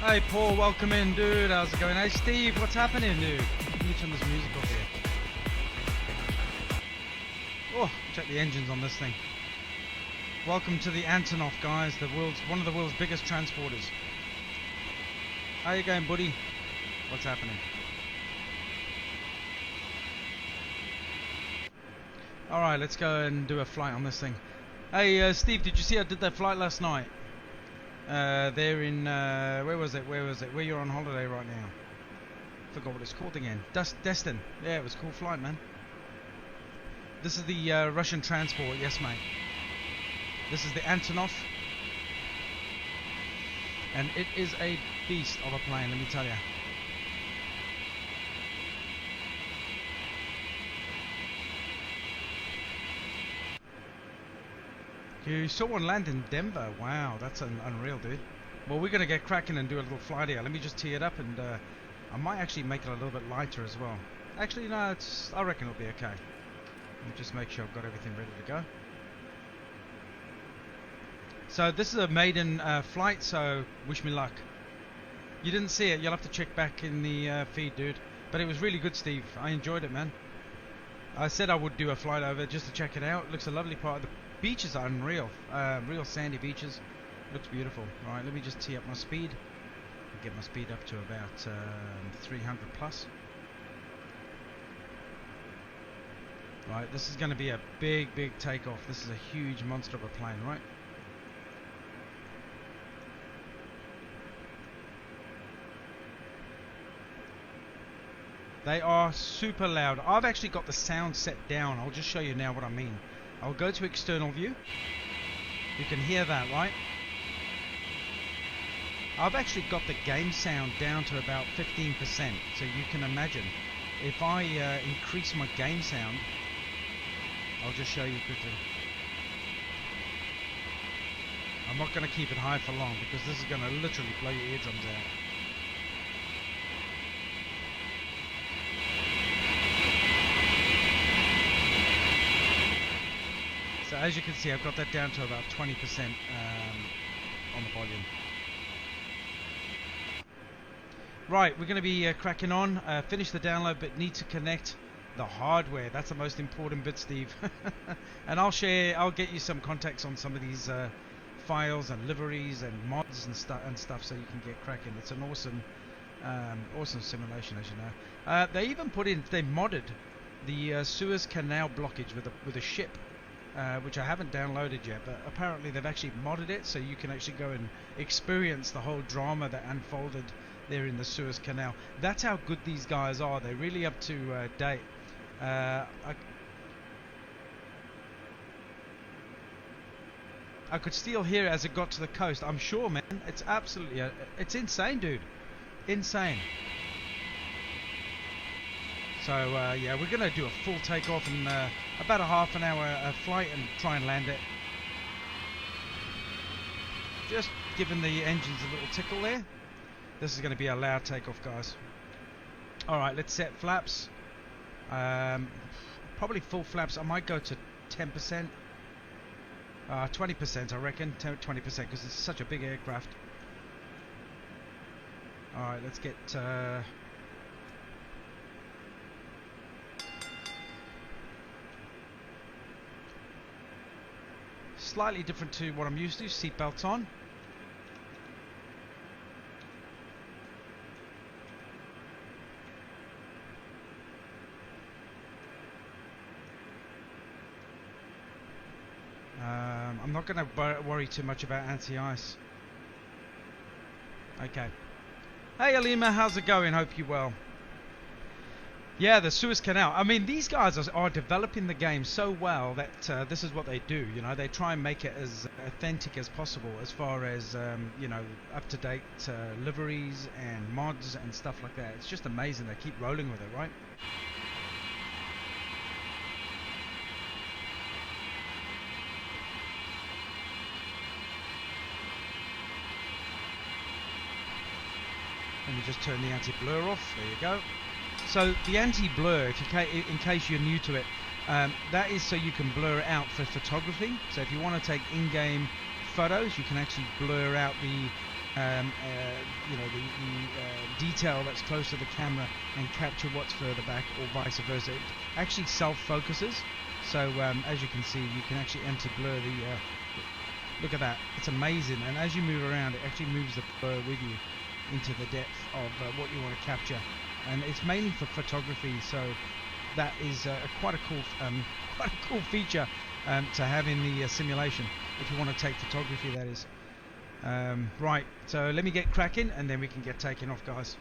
Hey Paul, welcome in, dude. How's it going? Hey Steve, what's happening, dude? Let me turn this music off here. Oh, check the engines on this thing. Welcome to the Antonov, guys. One of the world's biggest transporters. How you going, buddy? What's happening? All right, let's go and do a flight on this thing. Hey, Steve, did you see I did that flight last night? They're in, where was it? Where you're on holiday right now? Forgot what it's called again. Destin. Yeah, it was a cool flight, man. This is the Russian transport, yes mate. This is the Antonov. And it is a beast of a plane, let me tell you. You saw one land in Denver. Wow, that's unreal, dude. Well, we're going to get cracking and do a little flight here. Let me just tee it up, and I might actually make it a little bit lighter as well. Actually, no, I reckon it'll be okay. Let me just make sure I've got everything ready to go. So this is a maiden flight, so wish me luck. You didn't see it. You'll have to check back in the feed, dude. But it was really good, Steve. I enjoyed it, man. I said I would do a flight over just to check it out. It looks a lovely part of the beaches are unreal, real sandy beaches. Looks beautiful. Right, let me just tee up my speed. Get my speed up to about 300 plus. Right, this is going to be a big takeoff. This is a huge monster of a plane, right? They are super loud. I've actually got the sound set down. I'll just show you now what I mean. I'll go to external view. You can hear that, right? I've actually got the game sound down to about 15%. So you can imagine if I increase my game sound, I'll just show you quickly. I'm not going to keep it high for long because this is going to literally blow your eardrums out. So as you can see, I've got that down to about 20% on the volume. Right, we're going to be cracking on. Finish the download, but need to connect the hardware. That's the most important bit, Steve. And I'll get you some contacts on some of these files and liveries and mods and stuff, so you can get cracking. It's an awesome simulation, as you know. They even they modded the Suez Canal blockage with a ship. which I haven't downloaded yet, but apparently they've actually modded it so you can actually go and experience the whole drama that unfolded there in the Suez Canal. That's how good these guys are. They're really up to date. I could still hear it as it got to the coast. I'm sure, man. It's absolutely it's insane, dude. Insane. So yeah, we're gonna do a full takeoff in about a half an hour flight and try and land it. Just giving the engines a little tickle there. This is going to be a loud takeoff, guys. All right, let's set flaps. Probably full flaps. I might go to 10%, 20%, I reckon. 20% because it's such a big aircraft. All right, let's get. Slightly different to what I'm used to. Seatbelts on. I'm not going to worry too much about anti-ice. Okay. Hey Alima, how's it going? Hope you're well. Yeah, the Suez Canal. I mean, these guys are developing the game so well that this is what they do. You know, they try and make it as authentic as possible, as far as you know, up-to-date liveries and mods and stuff like that. It's just amazing. They keep rolling with it, right? Let me just turn the anti-blur off. There you go. So the anti-blur, in case you're new to it, that is so you can blur it out for photography. So if you want to take in-game photos, you can actually blur out the, you know, the detail that's close to the camera and capture what's further back, or vice versa. It actually self-focuses. So as you can see, you can actually anti-blur the. Look at that! It's amazing. And as you move around, it actually moves the blur with you into the depth of what you want to capture. And it's mainly for photography, so that is quite a cool feature to have in the simulation if you want to take photography, that is. Right, so let me get cracking and then we can get taken off, guys.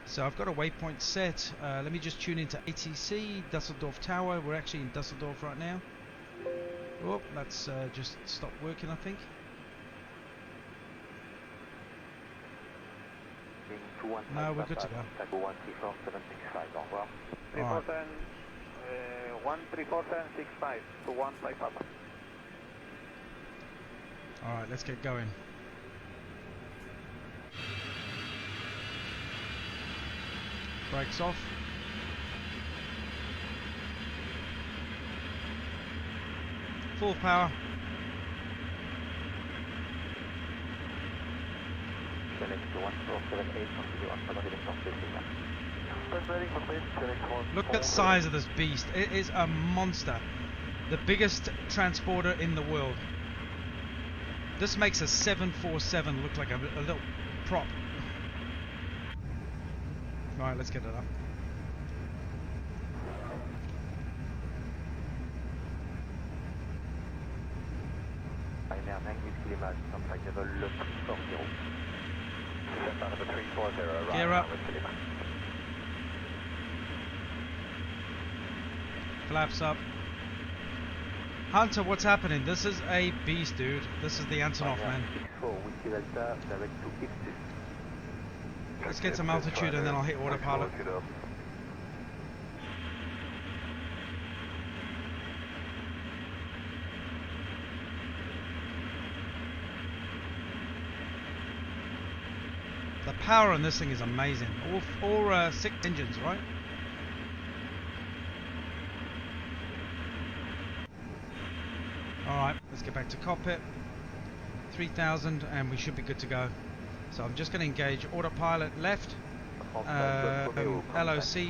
So I've got a waypoint set. Let me just tune into ATC Dusseldorf Tower. We're actually in Dusseldorf right now. Oh, that's just stopped working, I think. No, we're good to go. Alright. 134.765 to 155. Alright, let's get going. Brakes off. Full power. Look at the size of this beast. It is a monster. The biggest transporter in the world. This makes a 747 look like a little prop. Alright, let's get it up. Gear up. Flaps up. Hunter, what's happening? This is a beast, dude. This is the Antonov, man. Let's get some altitude and then I'll hit autopilot. The power on this thing is amazing. All 6 engines, right? Alright, let's get back to cockpit. 3000 and we should be good to go. So I'm just going to engage autopilot left. LOC.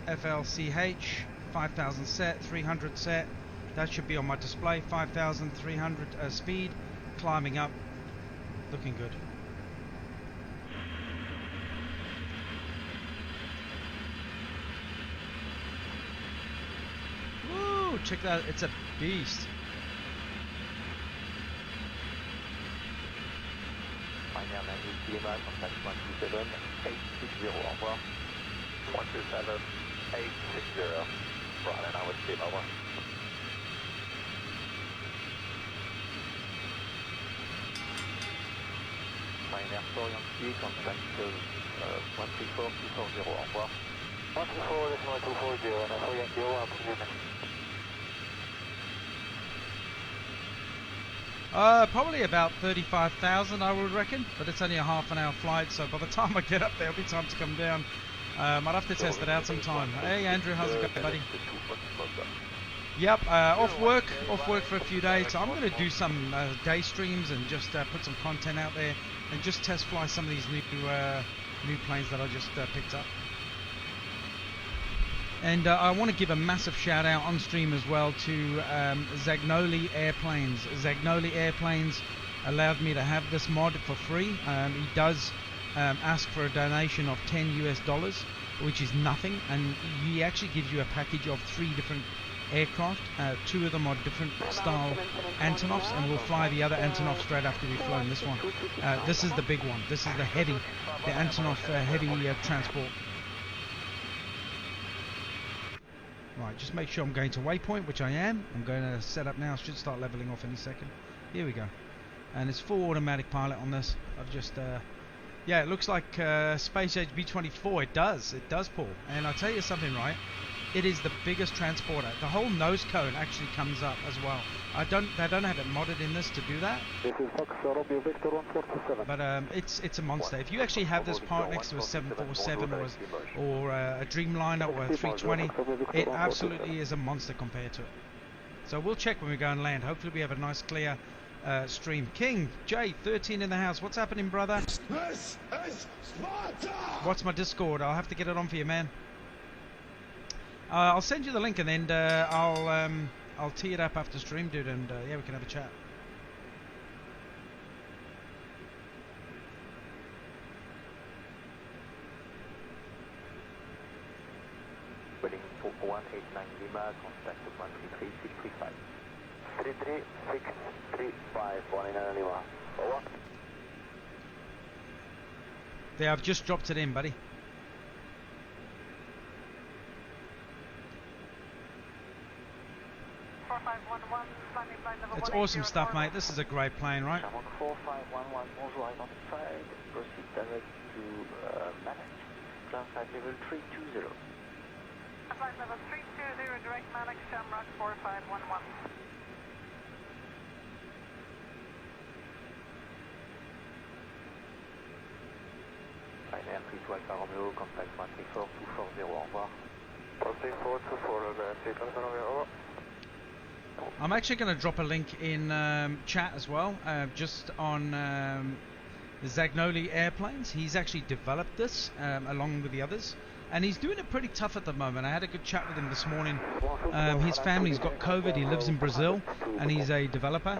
FLCH. 5000 set, 300 set. That should be on my display. 5,300 speed, climbing up, looking good. check that. It's a beast. Pioneer 98 Lima, contact 127, 860, au revoir. 127, 860, running now with Lima 1. Pioneer Sorianski, contact 134, 240, au revoir. 134, decimal 240, and Sorianski, probably about 35,000 I would reckon, but it's only a half an hour flight, so by the time I get up there, it'll be time to come down. I'd have to test it out sometime. Hey Andrew, how's it going, buddy? Yep, off work for a few days, so I'm going to do some day streams and just put some content out there and just test fly some of these new planes that I just picked up. And I want to give a massive shout out on stream as well to Zagnoli Airplanes. Zagnoli Airplanes allowed me to have this mod for free. He does ask for a donation of $10 US, which is nothing, and he actually gives you a package of 3 different aircraft. 2 of them are different style Antonovs, and we'll fly the other Antonov straight after we've flown this one. This is the big one. This is the heavy, the Antonov heavy transport. Right, just make sure I'm going to waypoint, which I am. I'm going to set up now. I should start leveling off any second. Here we go. And it's full automatic pilot on this. I've just, yeah, it looks like Space Age B-24. It does, Paul. And I'll tell you something, right? It is the biggest transporter. The whole nose cone actually comes up as well. They don't have it modded in this to do that. This is Fox Romeo Victor 147. But it's a monster. If you actually have this part next to a 747 or a Dreamliner or a 320, it absolutely is a monster compared to it. So we'll check when we go and land. Hopefully we have a nice clear stream. King J 13 in the house. What's happening, brother? This is Sparta! What's my Discord? I'll have to get it on for you, man. I'll send you the link and then I'll tee it up after stream, dude, and yeah, we can have a chat. Waiting for 189 Lima, contact 133635. 33635, 189 Lima. Over. There, I've just dropped it in, buddy. It's awesome stuff, mate. This is a great plane, right? 4511, bonjour, identified. Proceed direct to Manage. Climb flight level 320. Flight level 320, direct Manage, Shamrock 4511. Pioneer 32 Alpha Romeo, contact 134 240, au revoir. 134 240, over. I'm actually going to drop a link in chat as well, just on the Zagnoli Airplanes. He's actually developed this along with the others, and he's doing it pretty tough at the moment. I had a good chat with him this morning. His family's got COVID. He lives in Brazil, and he's a developer,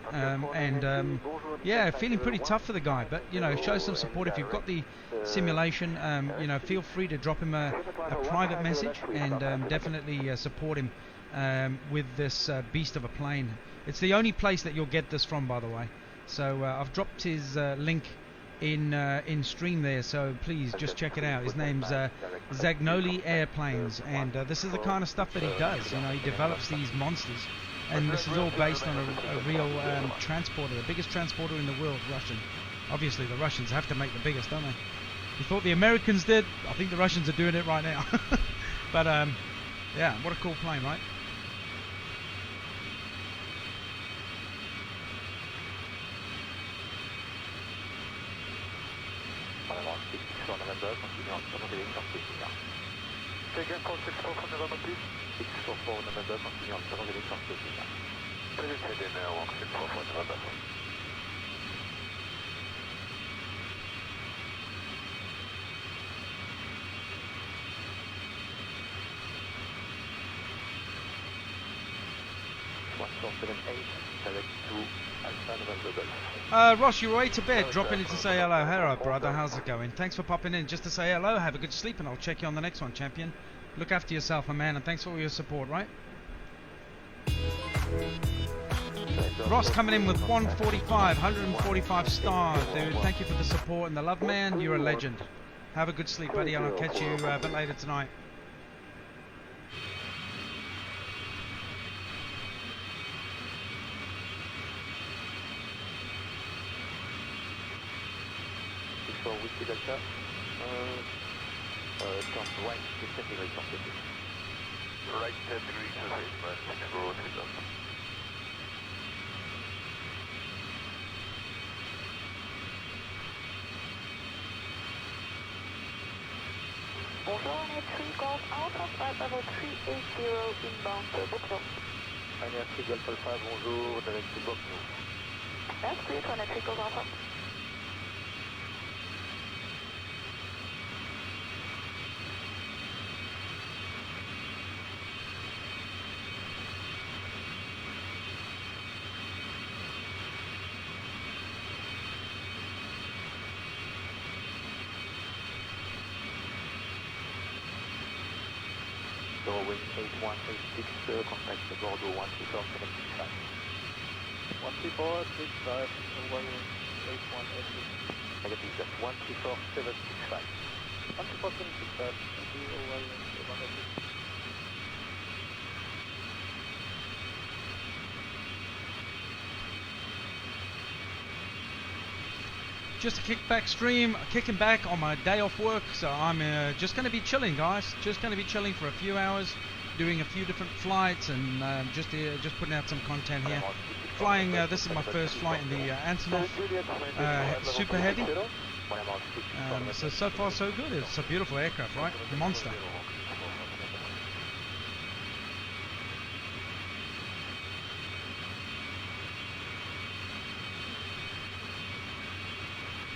yeah, feeling pretty tough for the guy. But you know, show some support if you've got the simulation. You know, feel free to drop him a private message and definitely support him with this beast of a plane. It's the only place that you'll get this from, by the way. So I've dropped his link in stream there, so please just check it out. His name's Zagnoli Airplanes, and this is the kind of stuff that he does. You know, he develops these monsters, and this is all based on a real transporter, the biggest transporter in the world, Russian. Obviously the Russians have to make the biggest, don't they? You thought the Americans did? I think the Russians are doing it right now. But yeah, what a cool plane, right? Taken call 64 from November, please. 644 November, continue on 7 heading from Station. Please head in 164 for November. Ross, you're away to bed. Dropping in to say hello. Hello, brother. How's it going? Thanks for popping in just to say hello. Have a good sleep, and I'll check you on the next one, champion. Look after yourself, my man, and thanks for all your support, right? Ross coming in with 145 stars, dude. Thank you for the support and the love, man. You're a legend. Have a good sleep, buddy, and I'll catch you a bit later tonight. For Whiskey Delta, turn right to 10 degrees on the right 10 degrees to basement, control to them. Bonjour, on est 3 Golf Alpha, flight level 380 inbound to Bookno. On est à 3 Golf Alpha, bonjour, direct to Bookno. That's clear, on est 3 Golf Alpha. Wind 8186, contact the Bordeaux 12475. 12465, wind 8186. Negative, that's 12475. 12475, wind 8186. Just a kickback stream, kicking back on my day off work, so I'm just going to be chilling, guys. Just going to be chilling for a few hours, doing a few different flights, and just putting out some content here. Flying, this is my first flight in the Antonov Superheavy. So far so good. It's a beautiful aircraft, right? The monster.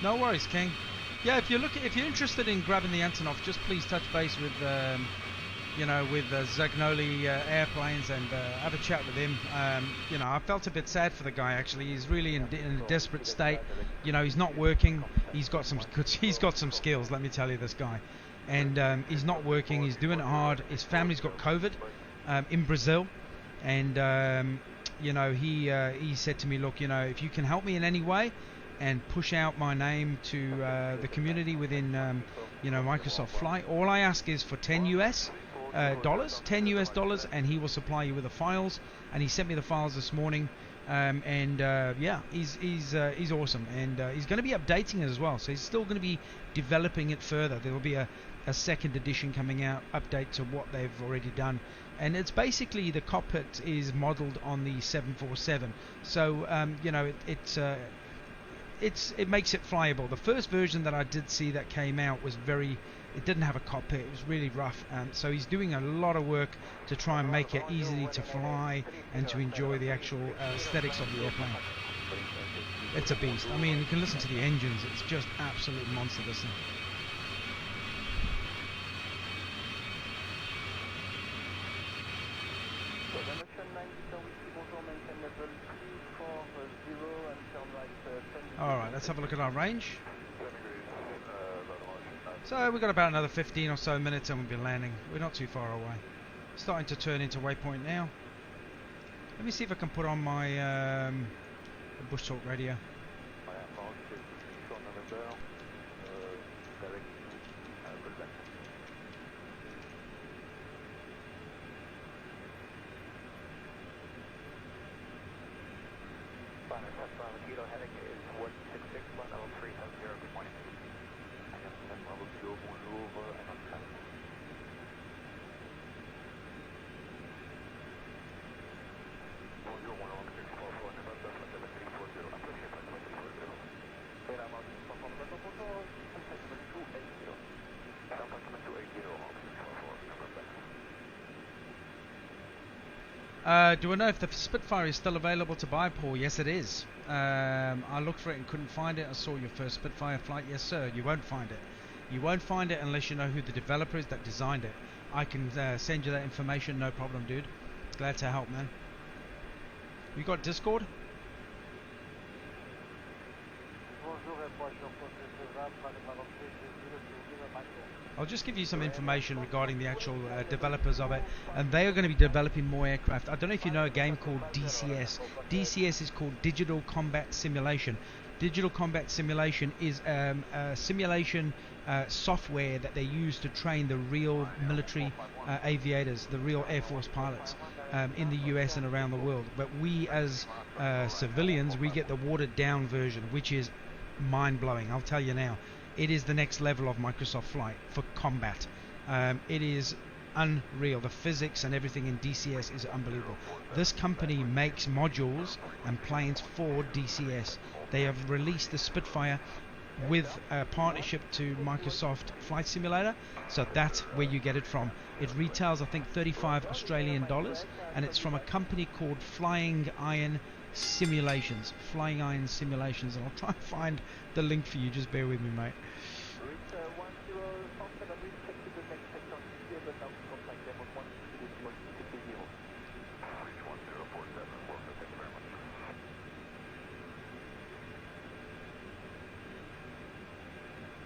No worries, King. Yeah, if you're interested in grabbing the Antonov, just please touch base with Zagnoli Airplanes and have a chat with him. I felt a bit sad for the guy actually. He's really in a desperate state. He's not working. He's got some skills. Let me tell you, this guy, and he's not working. He's doing it hard. His family's got COVID in Brazil, and he said to me, look, if you can help me in any way and push out my name to the community within Microsoft Flight, all I ask is for $10 US, and he will supply you with the files. And he sent me the files this morning, he's awesome, and he's going to be updating it as well, so he's still going to be developing it further. There will be a second edition coming out, update to what they've already done, and it's basically the cockpit is modeled on the 747, so it makes it flyable. The first version that I did see that came out was it didn't have a cockpit. It was really rough. So he's doing a lot of work to try and make it easy to fly and to enjoy the actual aesthetics of the airplane. It's a beast. I mean, you can listen to the engines. It's just absolute monster, this thing. Alright, let's have a look at our range. So we've got about another 15 or so minutes and we'll be landing. We're not too far away. Starting to turn into waypoint now. Let me see if I can put on my Bush Talk radio. Kilo heading is 166, level 370, good morning. I am level 2, bonjour, and on track. Bonjour, 11644, November, level 340, approach at 340. Fair amount, bonjour, 280. Alpha 280, 644, November. Do I know if the Spitfire is still available to buy, Paul? Yes, it is. I looked for it and couldn't find it. I saw your first Spitfire flight. Yes, sir. You won't find it. You won't find it unless you know who the developer is that designed it. I can send you that information. No problem, dude. Glad to help, man. You got Discord? I'll just give you some information regarding the actual developers of it, and they are going to be developing more aircraft. I don't know if you know a game called DCS. DCS is called Digital Combat Simulation. Digital Combat Simulation is a simulation software that they use to train the real military aviators, the real Air Force pilots in the US and around the world. But we as civilians, we get the watered down version, which is mind-blowing. I'll tell you now. It is the next level of Microsoft Flight for combat. It is unreal. The physics and everything in DCS is unbelievable. This company makes modules and planes for DCS. They have released the Spitfire with a partnership to Microsoft Flight Simulator, so that's where you get it from. It retails, I think, 35 Australian dollars, and it's from a company called Flying Iron Simulations. Flying Iron Simulations, and I'll try and find the link for you. Just bear with me, mate.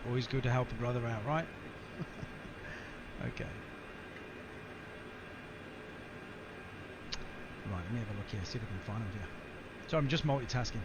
Always good to help a brother out, right? Okay. Right, let me have a look here, see if I can find them here. So I'm just multitasking.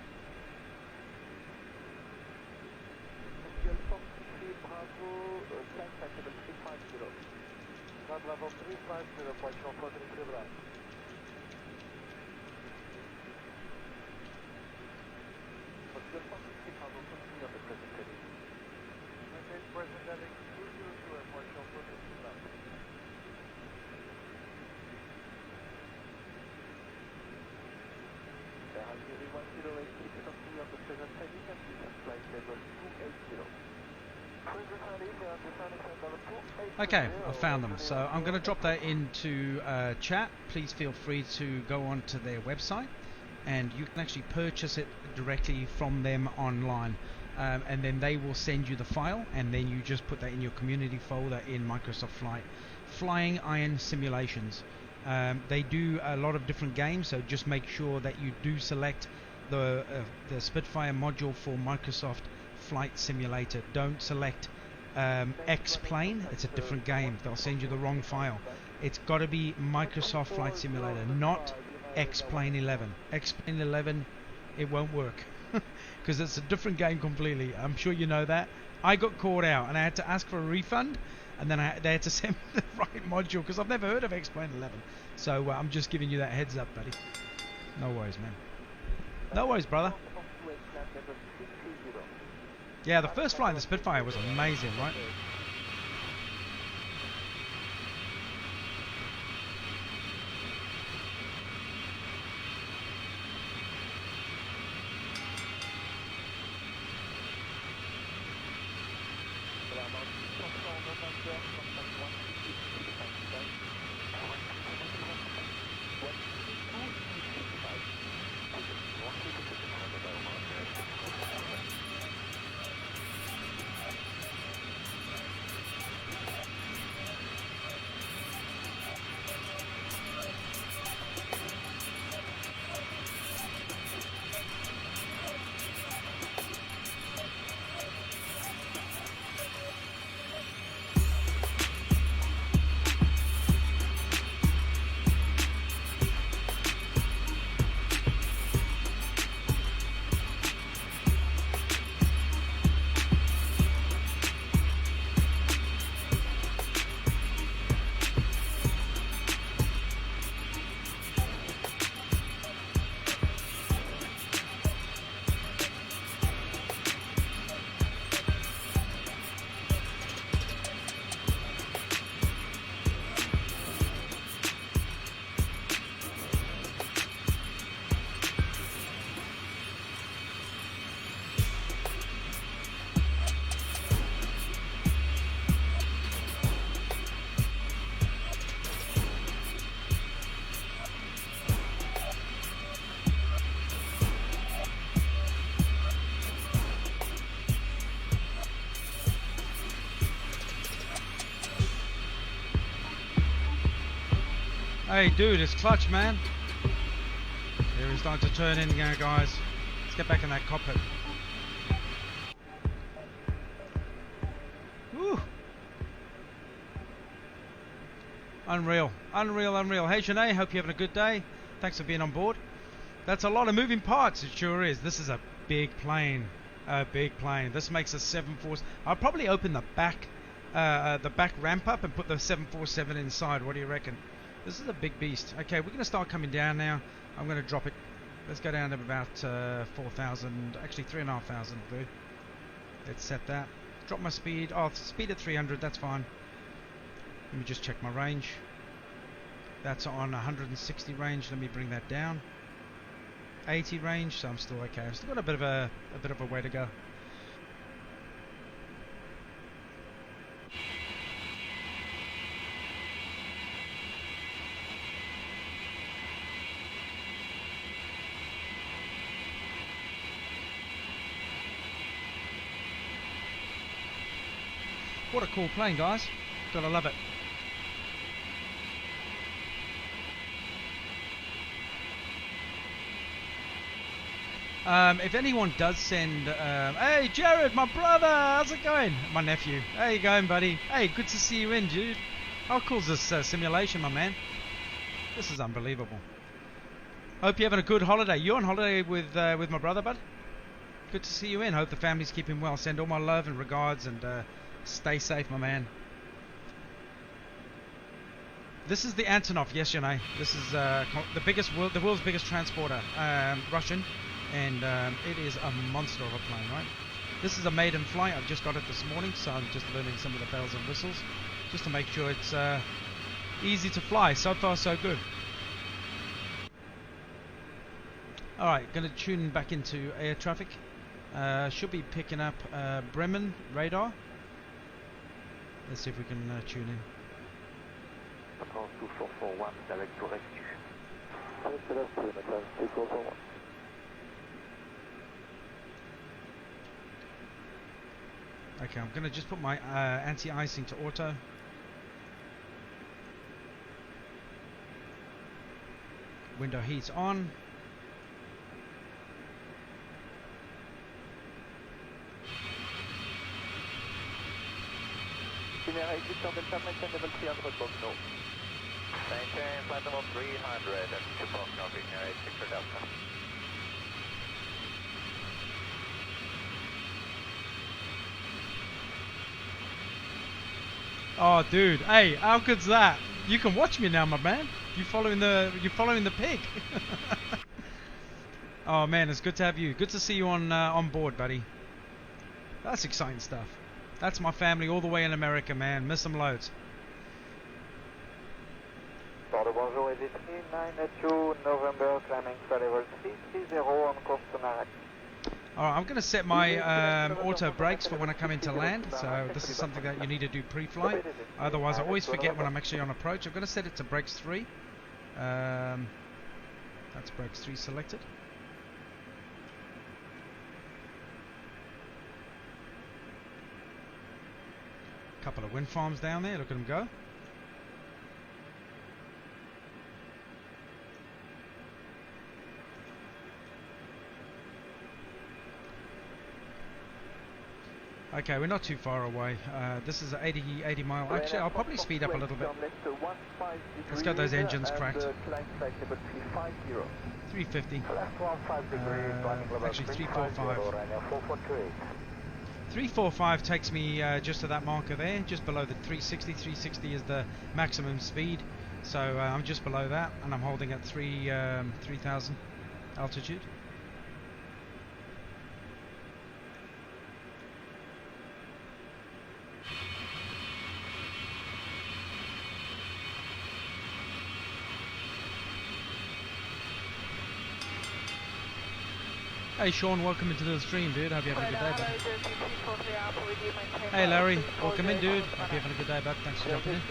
Okay, I found them. So I'm going to drop that into chat. Please feel free to go on to their website, and you can actually purchase it directly from them online. And then they will send you the file, and then you just put that in your community folder in Microsoft Flight. Flying Iron Simulations. They do a lot of different games, so just make sure that you do select the Spitfire module for Microsoft Flight Simulator. Don't select X-Plane. It's a different game. They'll send you the wrong file. It's got to be Microsoft Flight Simulator, not X-Plane 11. X-Plane 11, it won't work because it's a different game completely. I'm sure you know that. I got caught out and I had to ask for a refund, and then they had to send me the right module because I've never heard of X-Plane 11. So I'm just giving you that heads up, buddy. No worries, man. No worries, brother. Yeah, the first flight of the Spitfire was amazing, right? Hey dude, it's clutch, man. Here he's starting to turn in again, guys. Let's get back in that cockpit. Woo! Unreal, unreal, unreal. Hey Shanae, hope you're having a good day. Thanks for being on board. That's a lot of moving parts, it sure is. This is a big plane, a big plane. This makes a 747. I'll probably open the back ramp up and put the 747 inside. What do you reckon? This is a big beast. Okay, we're going to start coming down now. I'm going to drop it. Let's go down to about 4,000, actually 3,500. Let's set that. Drop my speed. Oh, speed at 300, that's fine. Let me just check my range. That's on 160 range. Let me bring that down. 80 range, so I'm still okay. I've still got a bit of a way to go. What a cool plane, guys. Gotta love it. If anyone does send, hey Jared, my brother, how's it going? My nephew, how you going, buddy? Hey, good to see you in, dude. How cool's this simulation, my man? This is unbelievable. Hope you're having a good holiday. You on holiday with my brother, bud? Good to see you in. Hope the family's keeping well. Send all my love and regards, and stay safe, my man. This is the Antonov, yes, you know. This is the world's biggest transporter, Russian. And it is a monster of a plane, right? This is a maiden flight. I've just got it this morning, so I'm just learning some of the bells and whistles, just to make sure it's easy to fly. So far, so good. Alright, going to tune back into air traffic. Should be picking up Bremen radar. Let's see if we can tune in. 2441, direct to rescue. Okay, I'm going to just put my anti-icing to auto. Window heat's on. Maintain flight level 300 and 2 post copy, generate 6 for Delta. Oh, dude! Hey, how good's that? You can watch me now, my man. You're following the pig. Oh man, it's good to have you. Good to see you on board, buddy. That's exciting stuff. That's my family all the way in America, man. Miss them loads. Bordeaux, bonjour, EV3, 982, November, climbing flight level 330 on course to Marrakech. Alright, I'm going to set my auto brakes for when I come into land, so this is something that you need to do pre-flight. Otherwise I always forget when I'm actually on approach. I'm going to set it to brakes 3. That's brakes 3 selected. Couple of wind farms down there, look at them go. Okay, we're not too far away. This is 80 mile. Actually, I'll probably speed up a little bit. Let's get those engines cracked. 350. Actually, 345. 345 takes me just to that marker there, just below the 360. 360 is the maximum speed, so I'm just below that, and I'm holding at 3,000 altitude. Hey Sean, welcome into the stream, dude. Hope you're having a good day, bud. Hey Larry, welcome in, dude. Hope you're having a good day, bud. Thanks for jumping in.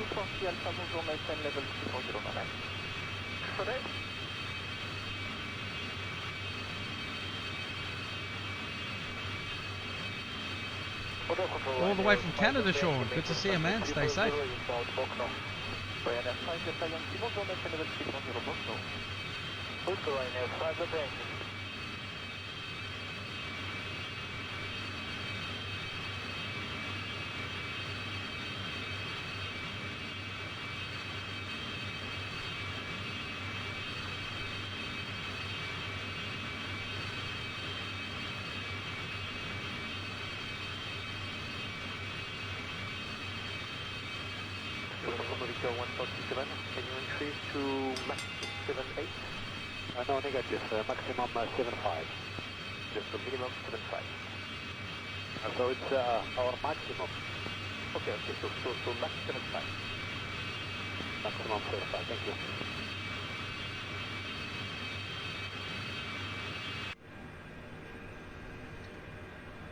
All the way from Canada, Sean. Good to see you, man. Stay safe. Uniform Victor 147, can you increase to max 78? No, negative, maximum 75. Just the minimum 75. So it's our maximum. Okay, so max 75. Maximum 75, thank you.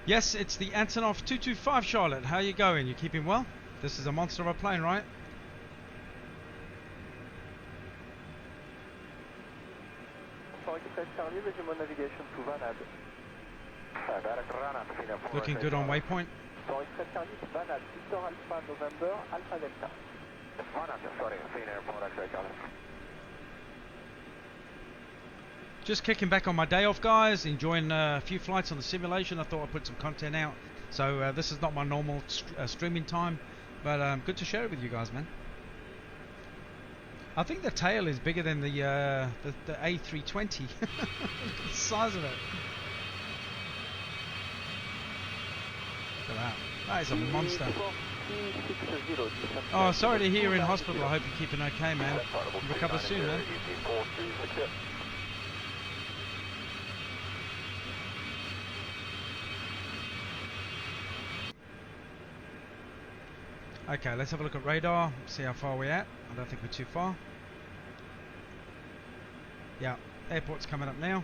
Yes, it's the Antonov 225, Charlotte. How you going? You keeping well? This is a monster of a plane, right? Looking good on waypoint. Just kicking back on my day off, guys. Enjoying a few flights on the simulation. I thought I'd put some content out. So this is not my normal streaming time, but good to share it with you guys, man. I think the tail is bigger than the A320. The size of it. Look at that. That is a monster. Oh, sorry to hear you're in hospital. I hope you're keeping okay, man. You recover soon, man. Okay, let's have a look at radar, see how far we're at. I don't think we're too far. Yeah, airport's coming up now.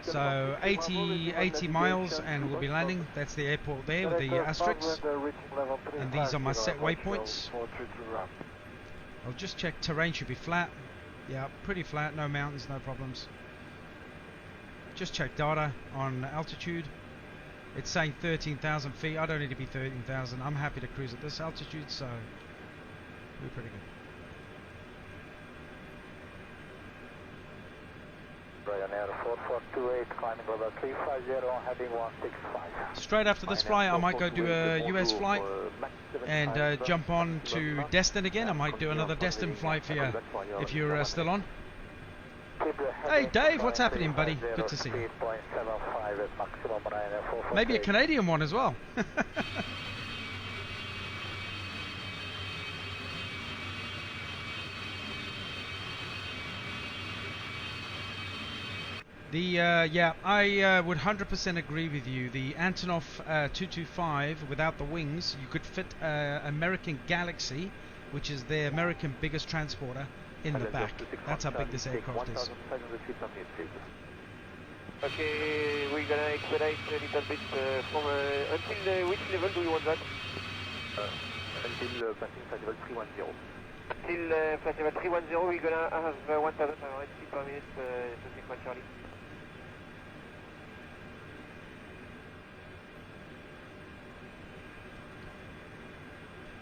So 80 miles and we'll be landing. That's the airport there with the asterisks. And these are my set waypoints. I'll just check, terrain should be flat. Yeah, pretty flat, no mountains, no problems. Just check data on altitude. It's saying 13,000 feet. I don't need to be 13,000. I'm happy to cruise at this altitude, so we're pretty good. Ryanair 4428, climbing over 350, heading 165. Straight after this flight, I might go do a US flight and jump on to Destin again. I might do another Destin flight for you if you're still on. Hey Dave, what's happening, buddy? Good to see you. Maybe a Canadian one as well. Yeah, I would 100% agree with you. The Antonov 225 without the wings, you could fit American Galaxy, which is the American biggest transporter, in the back. That's how big this aircraft is. Okay, we're gonna expedite a little bit from until which level do you want that? Until passing flight level 310. Until flight level 310, we're gonna have 1,500 feet per minute to take Charlie.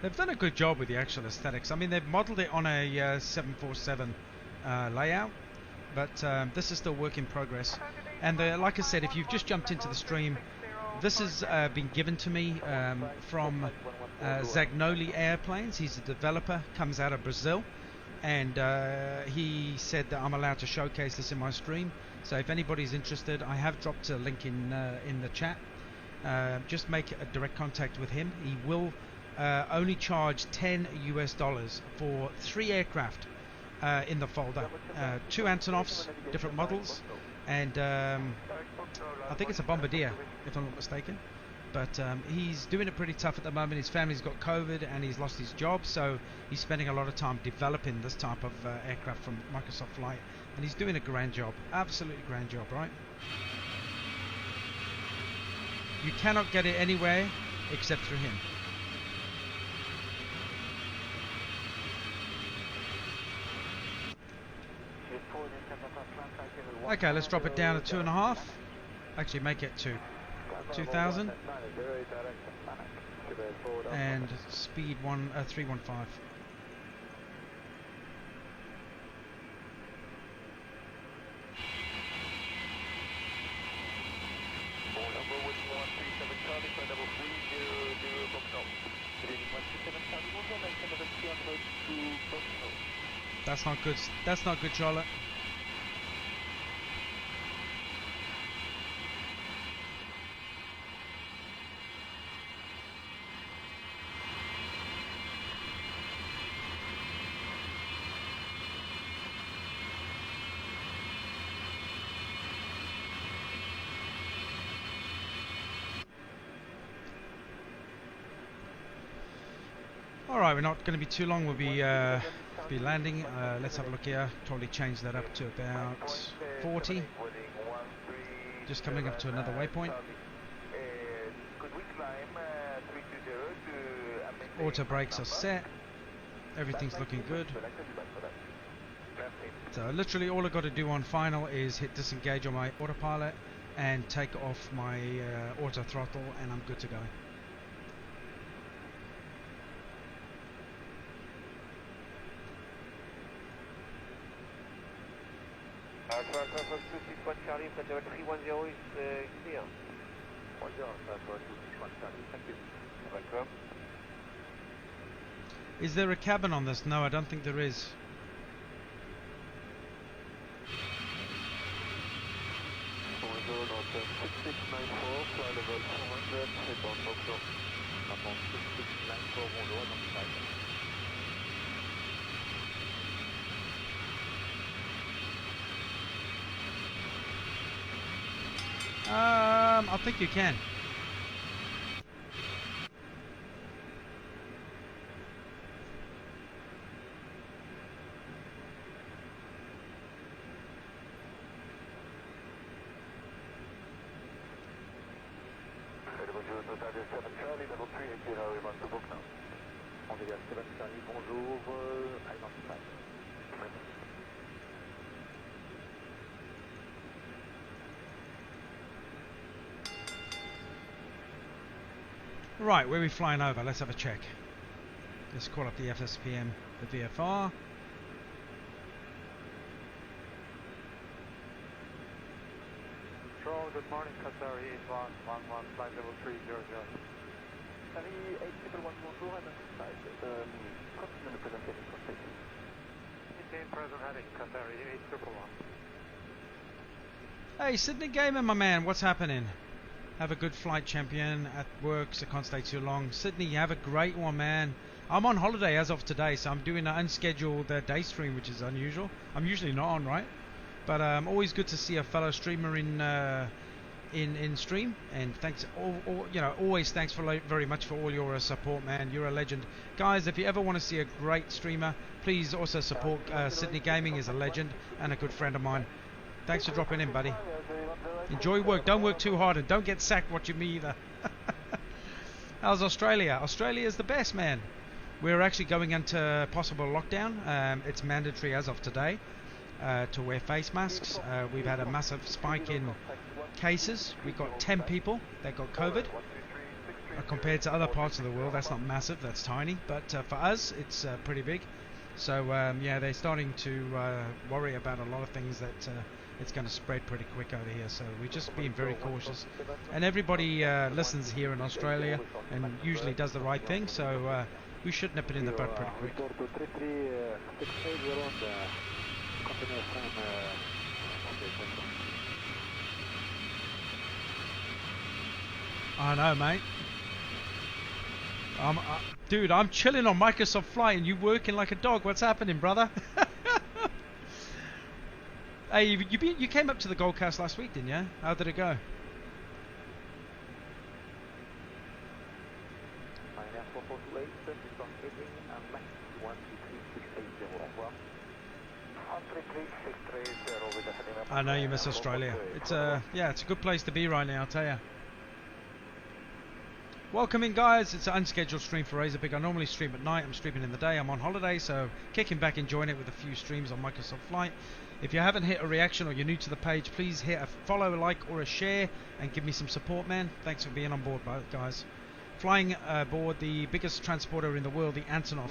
They've done a good job with the actual aesthetics. I mean, they've modeled it on a 747 layout, but this is still work in progress. And like I said, if you've just jumped into the stream, this has been given to me from Zagnoli Airplanes. He's a developer, comes out of Brazil, and he said that I'm allowed to showcase this in my stream. So if anybody's interested, I have dropped a link in the chat. Just make a direct contact with him. He will only charge $10 US for 3 aircraft in the folder. 2 Antonovs, different models, and I think it's a Bombardier, if I'm not mistaken. But he's doing it pretty tough at the moment. His family's got COVID and he's lost his job, so he's spending a lot of time developing this type of aircraft from Microsoft Flight, and he's doing a grand job, absolutely grand job, right? You cannot get it anywhere except through him. Okay, let's drop it down to 2.5. Actually, make it 2,000. And speed 315. That's not good. That's not good, Charlotte. Alright, we're not going to be too long. We'll be landing. Let's have a look here. Totally change that up to about 40. Just coming up to another waypoint. Auto brakes are set. Everything's looking good. So literally all I've got to do on final is hit disengage on my autopilot and take off my auto throttle, and I'm good to go. Charlie, level 310 is clear. 10, 261 Charlie, thank you. Welcome. Is there a cabin on this? No, I don't think there is. Bonjour, donc 6694, fly level 400, c'est en fonction. Avant 6694, bonjour, donc I think you can. Charlie, level 380, remote to book now. On dégage 7 Charlie, bonjour, identify. Right, where are we flying over? Let's have a check. Let's call up the FSPM, the VFR. Control, good morning, Qatar 8111, flight level 300. Paris 811, bonjour, identified. Continue the presentation for station. Maintain present heading, Qatar 8111. Hey, Sydney Gamer, my man, what's happening? Have a good flight, champion. At work, so can't stay too long. Sydney, you have a great one, man. I'm on holiday as of today, so I'm doing an unscheduled day stream, which is unusual. I'm usually not on, right? But always good to see a fellow streamer in stream. And thanks, always thanks very much for all your support, man. You're a legend, guys. If you ever want to see a great streamer, please also support Sydney Gaming. Is a legend and a good friend of mine. Thanks for dropping in, buddy. Enjoy work. Don't work too hard, and don't get sacked watching me either. How's Australia? Australia is the best, man. We're actually going into possible lockdown. It's mandatory as of today to wear face masks. We've had a massive spike in cases. We've got 10 people that got COVID. Compared to other parts of the world, that's not massive, that's tiny. But for us, it's pretty big. So yeah, they're starting to worry about a lot of things that it's going to spread pretty quick over here. So we're just being very cautious. And everybody listens here in Australia and usually does the right thing. So we should nip it in the bud pretty quick. I know, mate. Dude, I'm chilling on Microsoft Flight and you working like a dog. What's happening, brother? Hey, you came up to the Gold Coast last week, didn't you? How did it go? I know you miss Australia. It's yeah, it's a good place to be right now, I'll tell you. Welcome in, guys. It's an unscheduled stream for Razorpig. I normally stream at night. I'm streaming in the day. I'm on holiday, so kicking back, enjoying it with a few streams on Microsoft Flight. If you haven't hit a reaction or you're new to the page, please hit a follow, a like, or a share and give me some support, man. Thanks for being on board, guys. Flying aboard the biggest transporter in the world, the Antonov.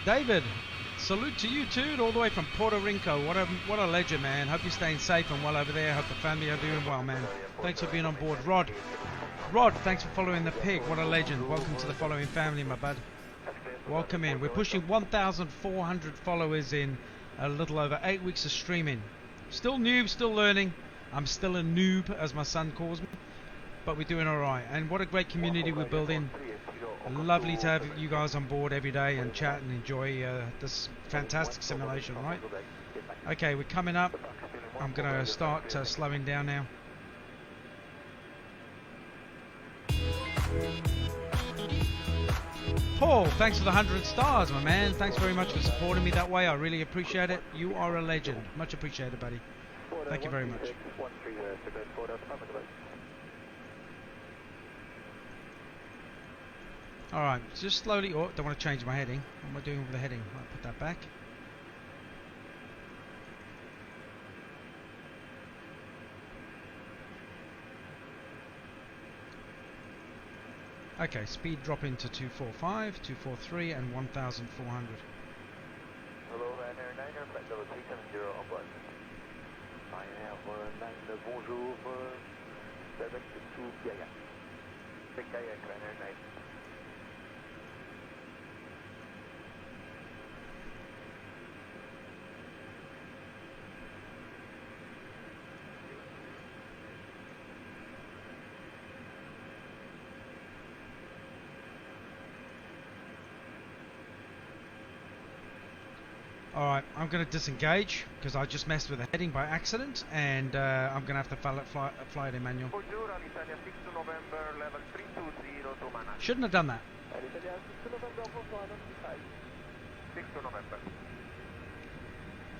David, salute to you too, all the way from Puerto Rico. What a legend, man. Hope you're staying safe and well over there. Hope the family are doing well, man. Thanks for being on board. Rod, Rod, thanks for following the pig. What a legend. Welcome to the following family, my bud. Welcome in. We're pushing 1,400 followers in a little over 8 weeks of streaming. Still noob, still learning. I'm still a noob, as my son calls me. But we're doing alright. And what a great community we're building. Lovely to have you guys on board every day and chat and enjoy this fantastic simulation, right? Okay, we're coming up. I'm going to start slowing down now. Paul, thanks for the 100 stars, my man. Thanks very much for supporting me that way. I really appreciate it. You are a legend. Much appreciated, buddy. Thank you very much. Alright, just slowly. Oh, don't want to change my heading. What am I doing with the heading? I'll put that back. Okay, speed drop into 245, 243 and 1,400. Hello, Ryanair 9er, flight level 370 en boîte. Ryanair 9, bonjour, direct to Kayak. Kayak, Ryanair 9. Alright, I'm going to disengage because I just messed with the heading by accident, and I'm going to have to fly it in manual. Shouldn't have done that.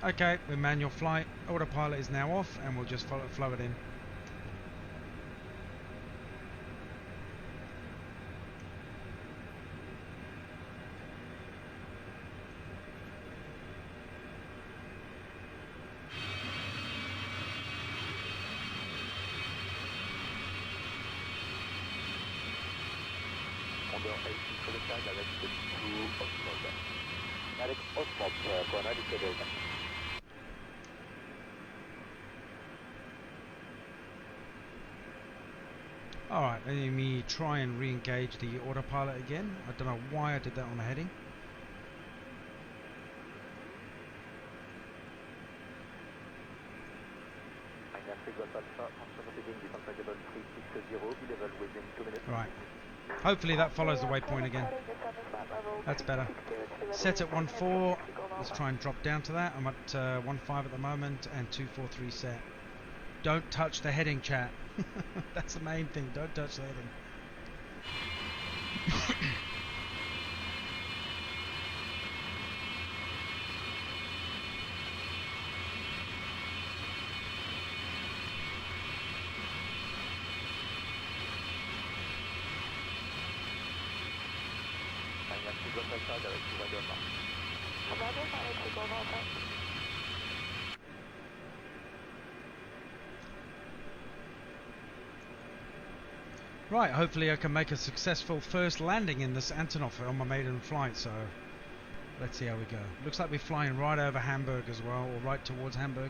Okay, with manual flight, autopilot is now off, and we'll just flow it in. Alright, let me try and re-engage the autopilot again. I don't know why I did that on the heading. Right. Hopefully that follows the waypoint again. That's better. Set at 1.4. Let's try and drop down to that. I'm at 1.5 at the moment and 2.43 set. Don't touch the heading, chat. That's the main thing. Don't touch the heading. Right, hopefully I can make a successful first landing in this Antonov on my maiden flight, so let's see how we go. Looks like we're flying right over Hamburg as well, or right towards Hamburg.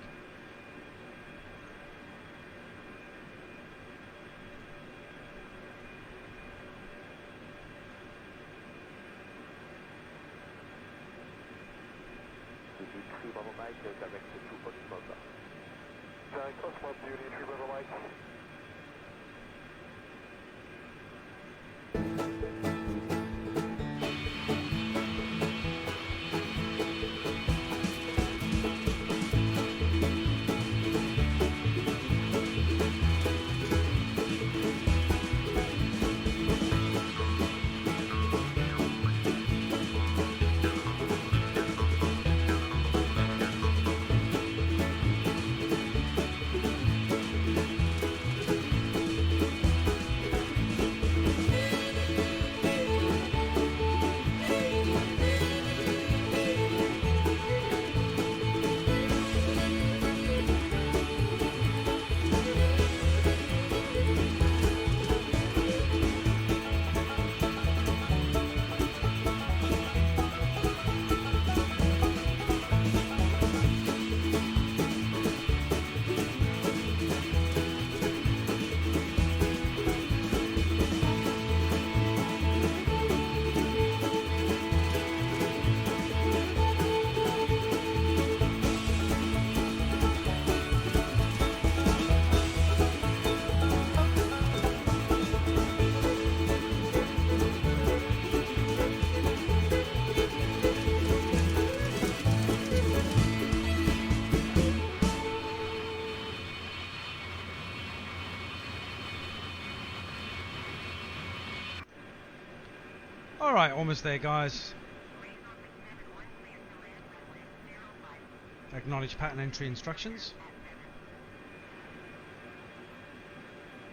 Alright, almost there, guys. Acknowledge pattern entry instructions.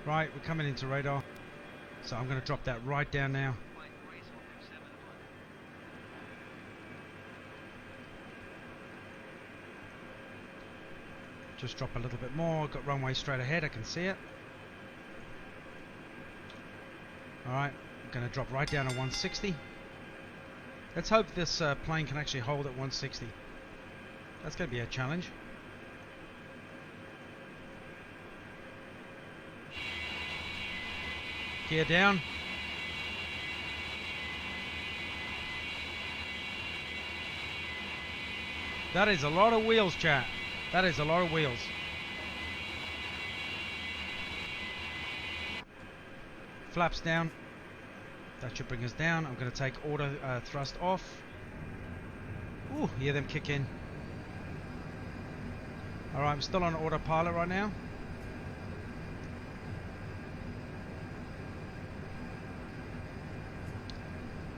Right, we're coming into radar. So I'm going to drop that right down now. Just drop a little bit more. Got runway straight ahead, I can see it. Alright, I'm going to drop right down to 160. Let's hope this plane can actually hold at 160. That's going to be a challenge. Gear down. That is a lot of wheels, chat. That is a lot of wheels. Flaps down. That should bring us down. I'm going to take auto thrust off. Ooh, hear them kick in. Alright, I'm still on autopilot right now.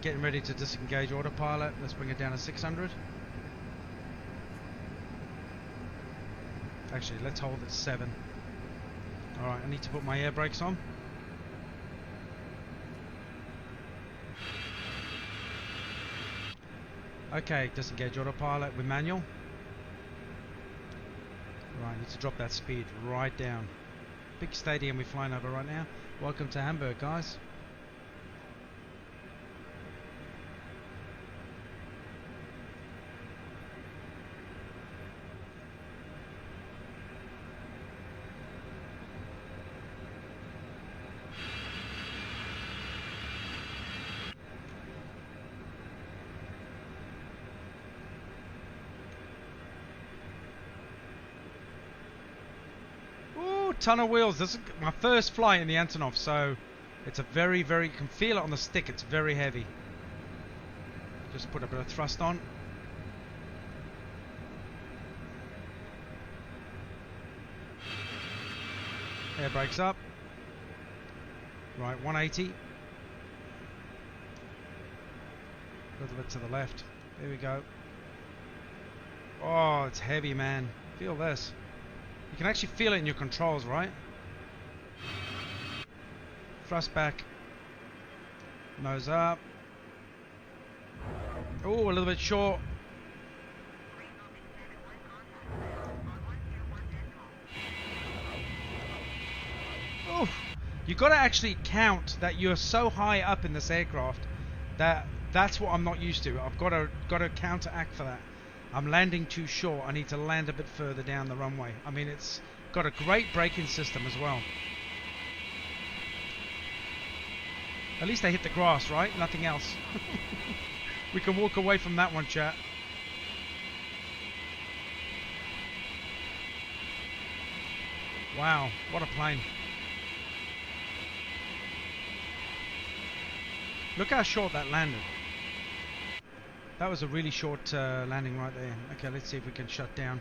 Getting ready to disengage autopilot. Let's bring it down to 600. Actually, let's hold at 7. Alright, I need to put my air brakes on. Okay, disengage autopilot with manual. Right, need to drop that speed right down. Big stadium we're flying over right now. Welcome to Hamburg, guys. Ton of wheels. This is my first flight in the Antonov, so it's a very, you can feel it on the stick, it's very heavy. Just put a bit of thrust on. Air brakes up. Right, 180. A little bit to the left. There we go. Oh, it's heavy, man. Feel this. You can actually feel it in your controls, right? Thrust back. Nose up. Oh, a little bit short. Oh, you got to actually count that you're so high up in this aircraft that's what I'm not used to. I've got to counteract for that. I'm landing too short. I need to land a bit further down the runway. I mean, it's got a great braking system as well. At least they hit the grass, right? Nothing else. We can walk away from that one, chat. Wow, what a plane. Look how short that landed. That was a really short landing right there. Okay, let's see if we can shut down.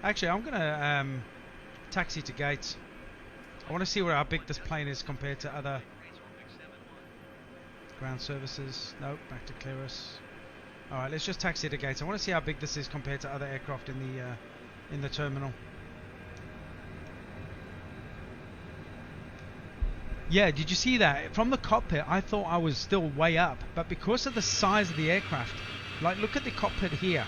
Actually, I'm going to taxi to gates. I want to see how big this plane is compared to other ground services. Nope, back to clear us. Alright, let's just taxi to gates. I want to see how big this is compared to other aircraft in the terminal. Yeah, did you see that? From the cockpit, I thought I was still way up, but because of the size of the aircraft, like look at the cockpit here.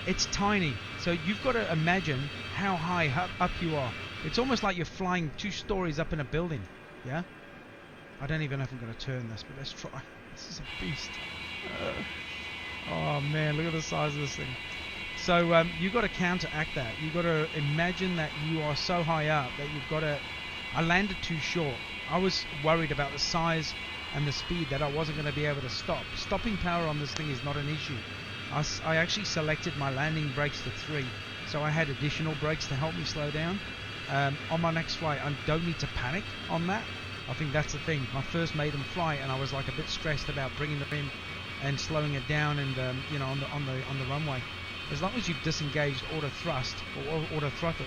It's tiny, so you've got to imagine how high up you are. It's almost like you're flying 2 stories up in a building, yeah? I don't even know if I'm going to turn this, but let's try. This is a beast. Oh man, look at the size of this thing. So you've got to counteract that. You've got to imagine that you are so high up that you've got to... I landed too short. I was worried about the size and the speed that I wasn't going to be able to stop. Stopping power on this thing is not an issue. I actually selected my landing brakes to 3, so I had additional brakes to help me slow down. On my next flight, I don't need to panic on that. I think that's the thing. My first maiden flight, and I was like a bit stressed about bringing them in and slowing it down, and you know, on the runway. As long as you've disengaged auto thrust or auto throttle,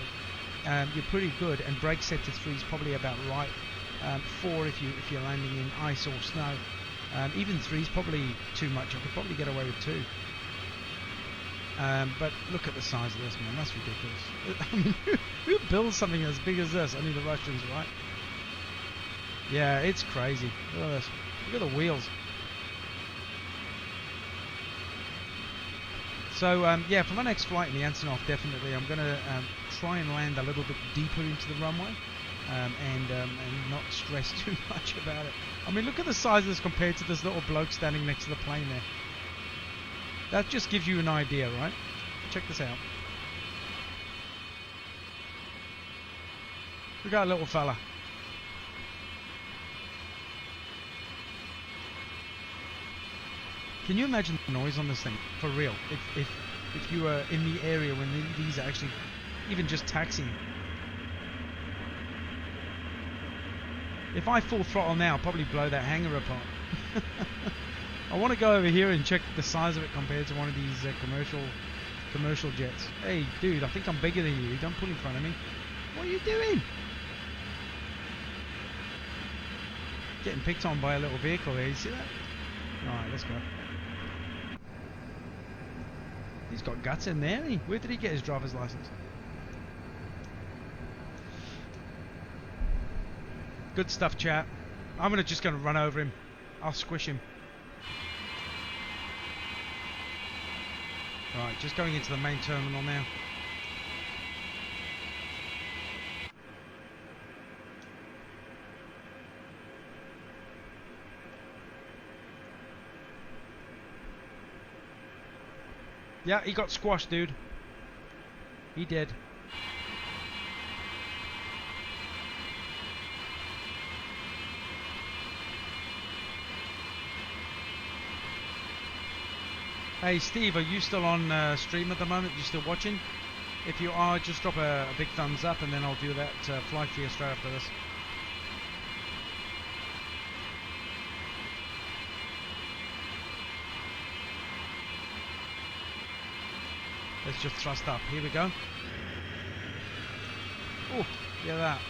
you're pretty good. And brake set to 3 is probably about right. 4 if you're landing in ice or snow. Even 3 is probably too much. I could probably get away with 2. But look at the size of this, man. That's ridiculous. I mean, who builds something as big as this? Only the Russians, right? Yeah, it's crazy. Look at this. Look at the wheels. So yeah, for my next flight in the Antonov, definitely I'm going to try and land a little bit deeper into the runway and not stress too much about it. I mean, look at the size of this compared to this little bloke standing next to the plane there. That just gives you an idea, right? Check this out. Look at that little fella. Can you imagine the noise on this thing? For real. If you were in the area when these are actually even just taxiing. If I full throttle now, I'll probably blow that hangar apart. I want to go over here and check the size of it compared to one of these commercial jets. Hey, dude, I think I'm bigger than you. Don't pull in front of me. What are you doing? Getting picked on by a little vehicle there. You see that? Alright, let's go. He's got guts in there, hasn't he? Where did he get his driver's license? Good stuff, chat. I'm just going to run over him. I'll squish him. Right, just going into the main terminal now. Yeah, he got squashed, dude. He did. Hey Steve, are you still on stream at the moment? You still watching? If you are, just drop a big thumbs up and then I'll do that flight for you straight after this. Let's just thrust up. Here we go. Oh, look at that.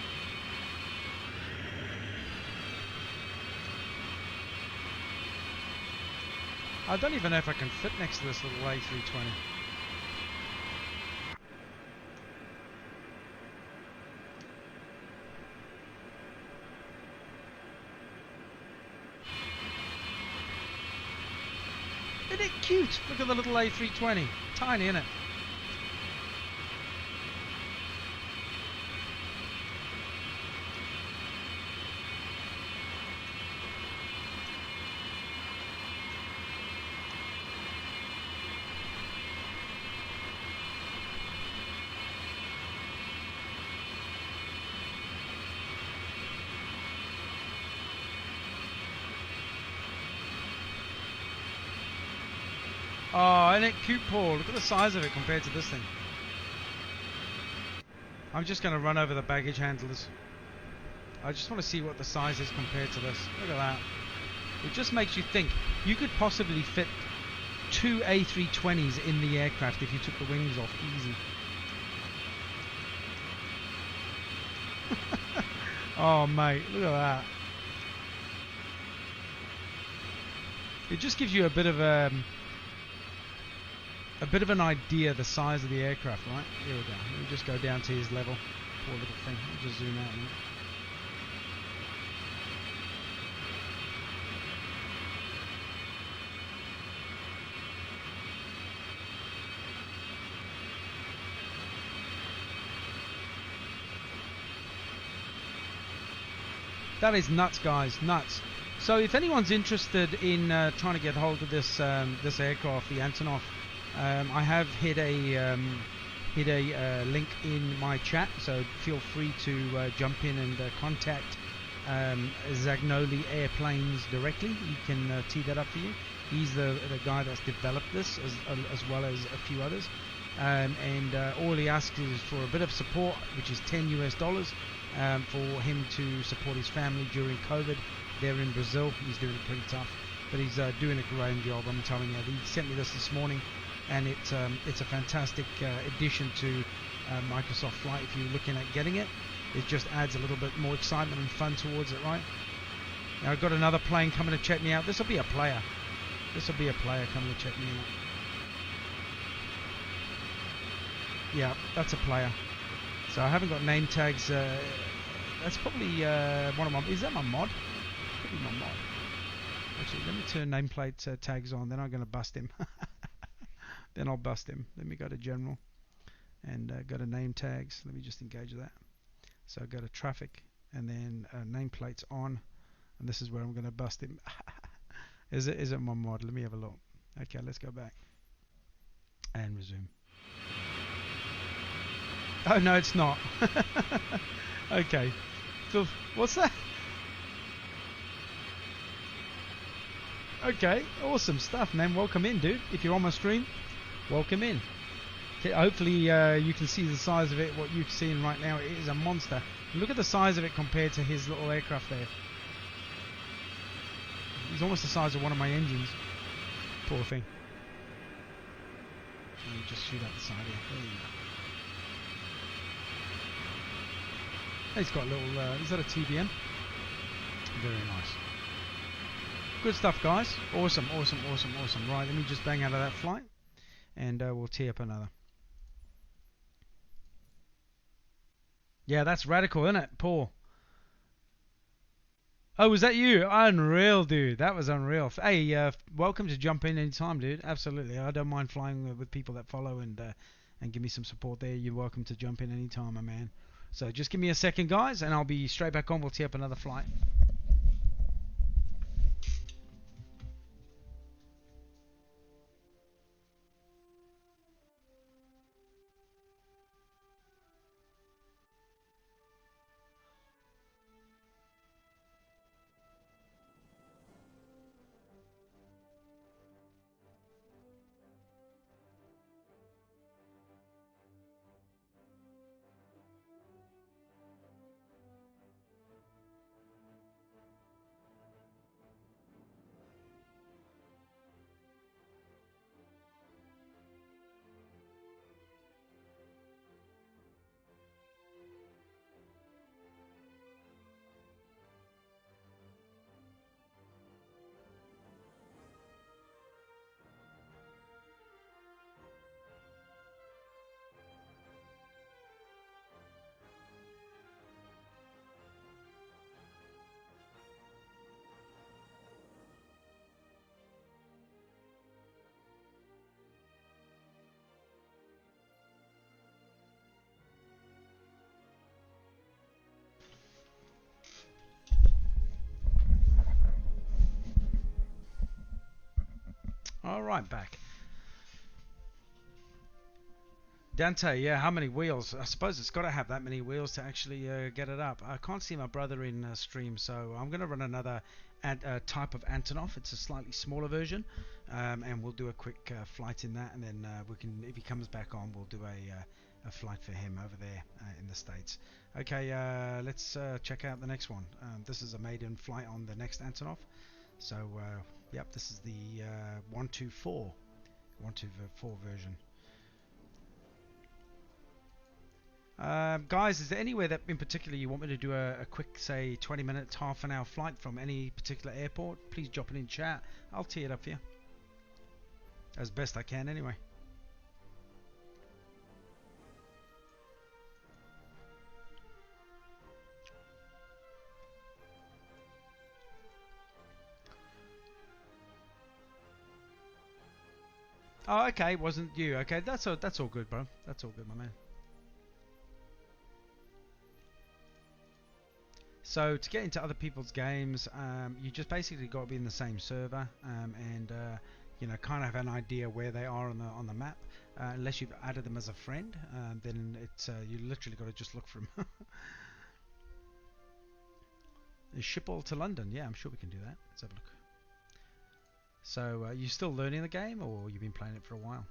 I don't even know if I can fit next to this little A320. Isn't it cute? Look at the little A320. Tiny, isn't it? Oh, isn't it cute, Paul? Look at the size of it compared to this thing. I'm just going to run over the baggage handlers. I just want to see what the size is compared to this. Look at that. It just makes you think. You could possibly fit 2 A320s in the aircraft if you took the wings off easy. Oh, mate, look at that. It just gives you a bit of an idea of the size of the aircraft, right? Here we go. Let me just go down to his level. Poor little thing. I'll just zoom out a minute. That is nuts, guys. Nuts. So if anyone's interested in trying to get hold of this this aircraft, the Antonov, I have hit a link in my chat, so feel free to jump in and contact Zagnoli Airplanes directly. He can tee that up for you. He's the guy that's developed this, as well as a few others. And all he asks is for a bit of support, which is $10 US, for him to support his family during COVID. They're in Brazil. He's doing it pretty tough, but he's doing a great job. I'm telling you. He sent me this morning, and it's a fantastic addition to Microsoft Flight if you're looking at getting it. it just adds a little bit more excitement and fun towards it, right? Now I've got another plane coming to check me out. This will be a player. This will be a player coming to check me out. Yeah, that's a player. So I haven't got name tags. That's probably one of my... Is that my mod? Probably my mod. Actually, let me turn nameplate tags on. Then I'm going to bust him. Then I'll bust him. Let me go to general and go to name tags. Let me just engage that. So go to traffic and then nameplates on. And this is where I'm going to bust him. Is it my mod? Let me have a look. Okay, let's go back and resume. Oh no, it's not. Okay. So what's that? Okay, awesome stuff, man. Welcome in, dude. If you're on my stream, welcome in. Okay, hopefully you can see the size of it. What you're seeing right now, it is a monster. Look at the size of it compared to his little aircraft there. He's almost the size of one of my engines. Poor thing. Let me just shoot out the side here. There you go. He's got a little, is that a TBM? Very nice. Good stuff, guys. Awesome, awesome, awesome, awesome. Right, let me just bang out of that flight and we'll tee up another. Yeah, that's radical, isn't it, Paul? Oh, was that you? Unreal, dude. That was unreal. Hey, welcome to jump in anytime, dude. Absolutely. I don't mind flying with people that follow and give me some support there. You're welcome to jump in anytime, my man. So just give me a second, guys, and I'll be straight back on. We'll tee up another flight. All right, back. Dante, yeah, how many wheels? I suppose it's got to have that many wheels to actually get it up. I can't see my brother in stream, so I'm going to run another type of Antonov. It's a slightly smaller version, and we'll do a quick flight in that, and then we can, if he comes back on, we'll do a flight for him over there in the States. Okay, let's check out the next one. This is a maiden flight on the next Antonov. So, yep, this is the 124 version. Guys, is there anywhere that in particular you want me to do a quick, say, 20 minutes, half an hour flight from any particular airport? Please drop it in chat. I'll tee it up for you. As best I can, anyway. Oh, okay, wasn't you. Okay, that's all good, bro. That's all good, my man. So to get into other people's games, you just basically got to be in the same server and you know, kind of have an idea where they are on the map. Unless you've added them as a friend, then it's you literally got to just look for them. Ship all to London. Yeah, I'm sure we can do that. Let's have a look. So you still learning the game, or you've been playing it for a while?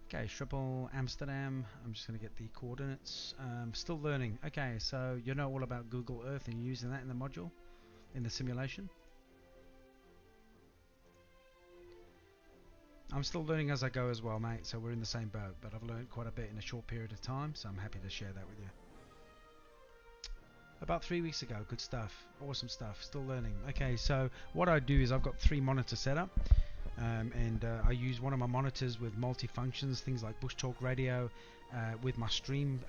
Okay, Schiphol, Amsterdam. I'm just going to get the coordinates. Still learning. Okay, so you know all about Google Earth and you're using that in the module, in the simulation. I'm still learning as I go as well, mate, so we're in the same boat, but I've learned quite a bit in a short period of time, so I'm happy to share that with you. About 3 weeks ago, good stuff, awesome stuff, still learning. Okay, so what I do is I've got 3 monitors set up, and I use one of my monitors with multi-functions, things like Bush Talk Radio, with my stream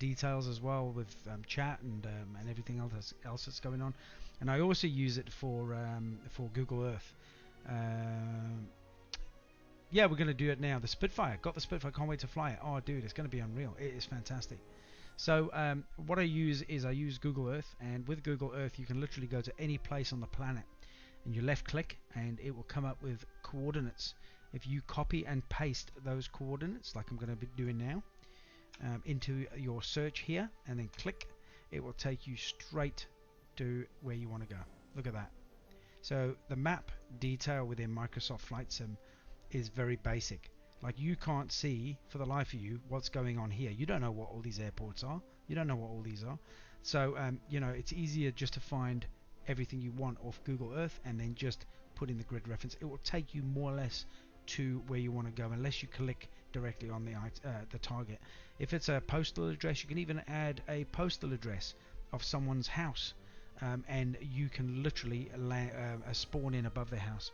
details as well, with chat and everything else that's going on, and I also use it for Google Earth. Yeah, we're going to do it now. The Spitfire. Got the Spitfire. Can't wait to fly it. Oh, dude, it's going to be unreal. It is fantastic. So what I use is I use Google Earth. And with Google Earth, you can literally go to any place on the planet. And you left click and it will come up with coordinates. If you copy and paste those coordinates, like I'm going to be doing now, into your search here, and then click, it will take you straight to where you want to go. Look at that. So the map detail within Microsoft Flight Sim is very basic. Like, you can't see for the life of you what's going on here. You don't know what all these airports are. You don't know what all these are. So you know, it's easier just to find everything you want off Google Earth and then just put in the grid reference. It will take you more or less to where you want to go unless you click directly on the target. If it's a postal address, you can even add a postal address of someone's house, and you can literally spawn in above their house.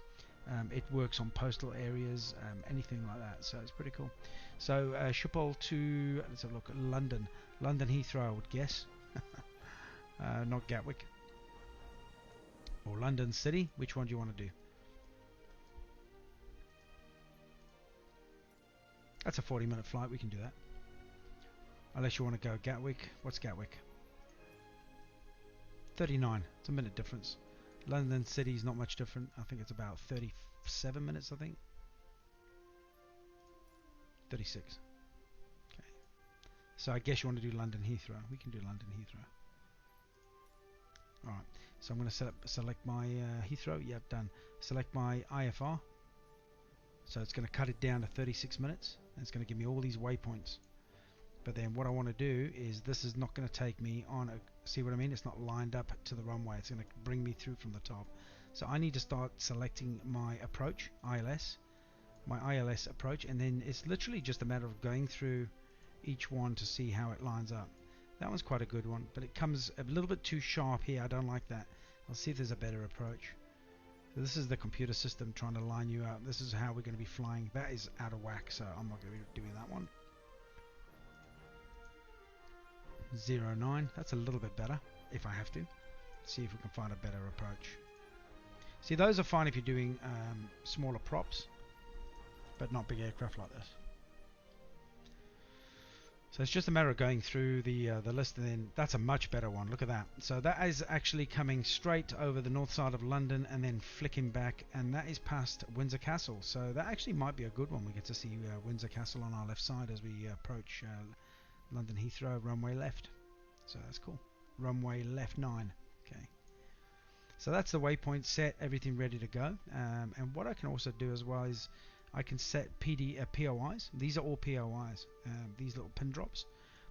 It works on postal areas, anything like that, so it's pretty cool. So Schiphol to, let's have a look at London Heathrow, I would guess. Not Gatwick. Or London City, which one do you want to do? That's a 40-minute flight, we can do that. Unless you want to go Gatwick. What's Gatwick? 39, it's a minute difference. London City is not much different. I think it's about 37 minutes, I think. 36. Okay. So I guess you want to do London Heathrow. We can do London Heathrow. Alright. So I'm going to select my Heathrow. Yep, done. Select my IFR. So it's going to cut it down to 36 minutes. And it's going to give me all these waypoints. But then what I want to do is, this is not going to take me on a, see what I mean? It's not lined up to the runway. It's going to bring me through from the top. So I need to start selecting my approach, ILS, my ILS approach, and then it's literally just a matter of going through each one to see how it lines up. That one's quite a good one, but it comes a little bit too sharp here. I don't like that. I'll see if there's a better approach. So this is the computer system trying to line you up. This is how we're going to be flying. That is out of whack, so I'm not going to be doing that one. 09, that's a little bit better if I have to. See if we can find a better approach. See, those are fine if you're doing smaller props, but not big aircraft like this. So it's just a matter of going through the list, and then that's a much better one. Look at that. So that is actually coming straight over the north side of London and then flicking back, and that is past Windsor Castle. So that actually might be a good one. We get to see Windsor Castle on our left side as we approach London Heathrow, runway left. So that's cool. Runway left 9. Okay. So that's the waypoint set, everything ready to go. And what I can also do as well is I can set POIs. These are all POIs, these little pin drops.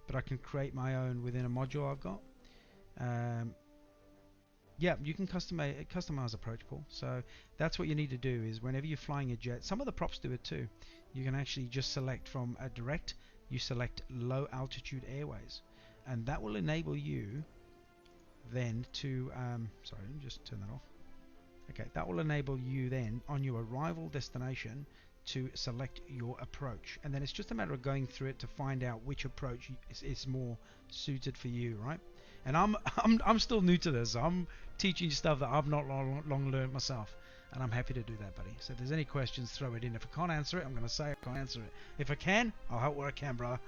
But I can create my own within a module I've got. Yeah, you can customize approach, Paul. So that's what you need to do is whenever you're flying a jet, some of the props do it too. You can actually just select from a direct, you select low altitude airways, and that will enable you then to sorry, let me just turn that off. Okay, that will enable you then on your arrival destination to select your approach, and then it's just a matter of going through it to find out which approach is more suited for you, right? And I'm still new to this. I'm teaching stuff that I've not long learned myself, and I'm happy to do that, buddy. So if there's any questions, throw it in. If I can't answer it, I'm going to say I can't answer it. If I can, I'll help where I can, brother.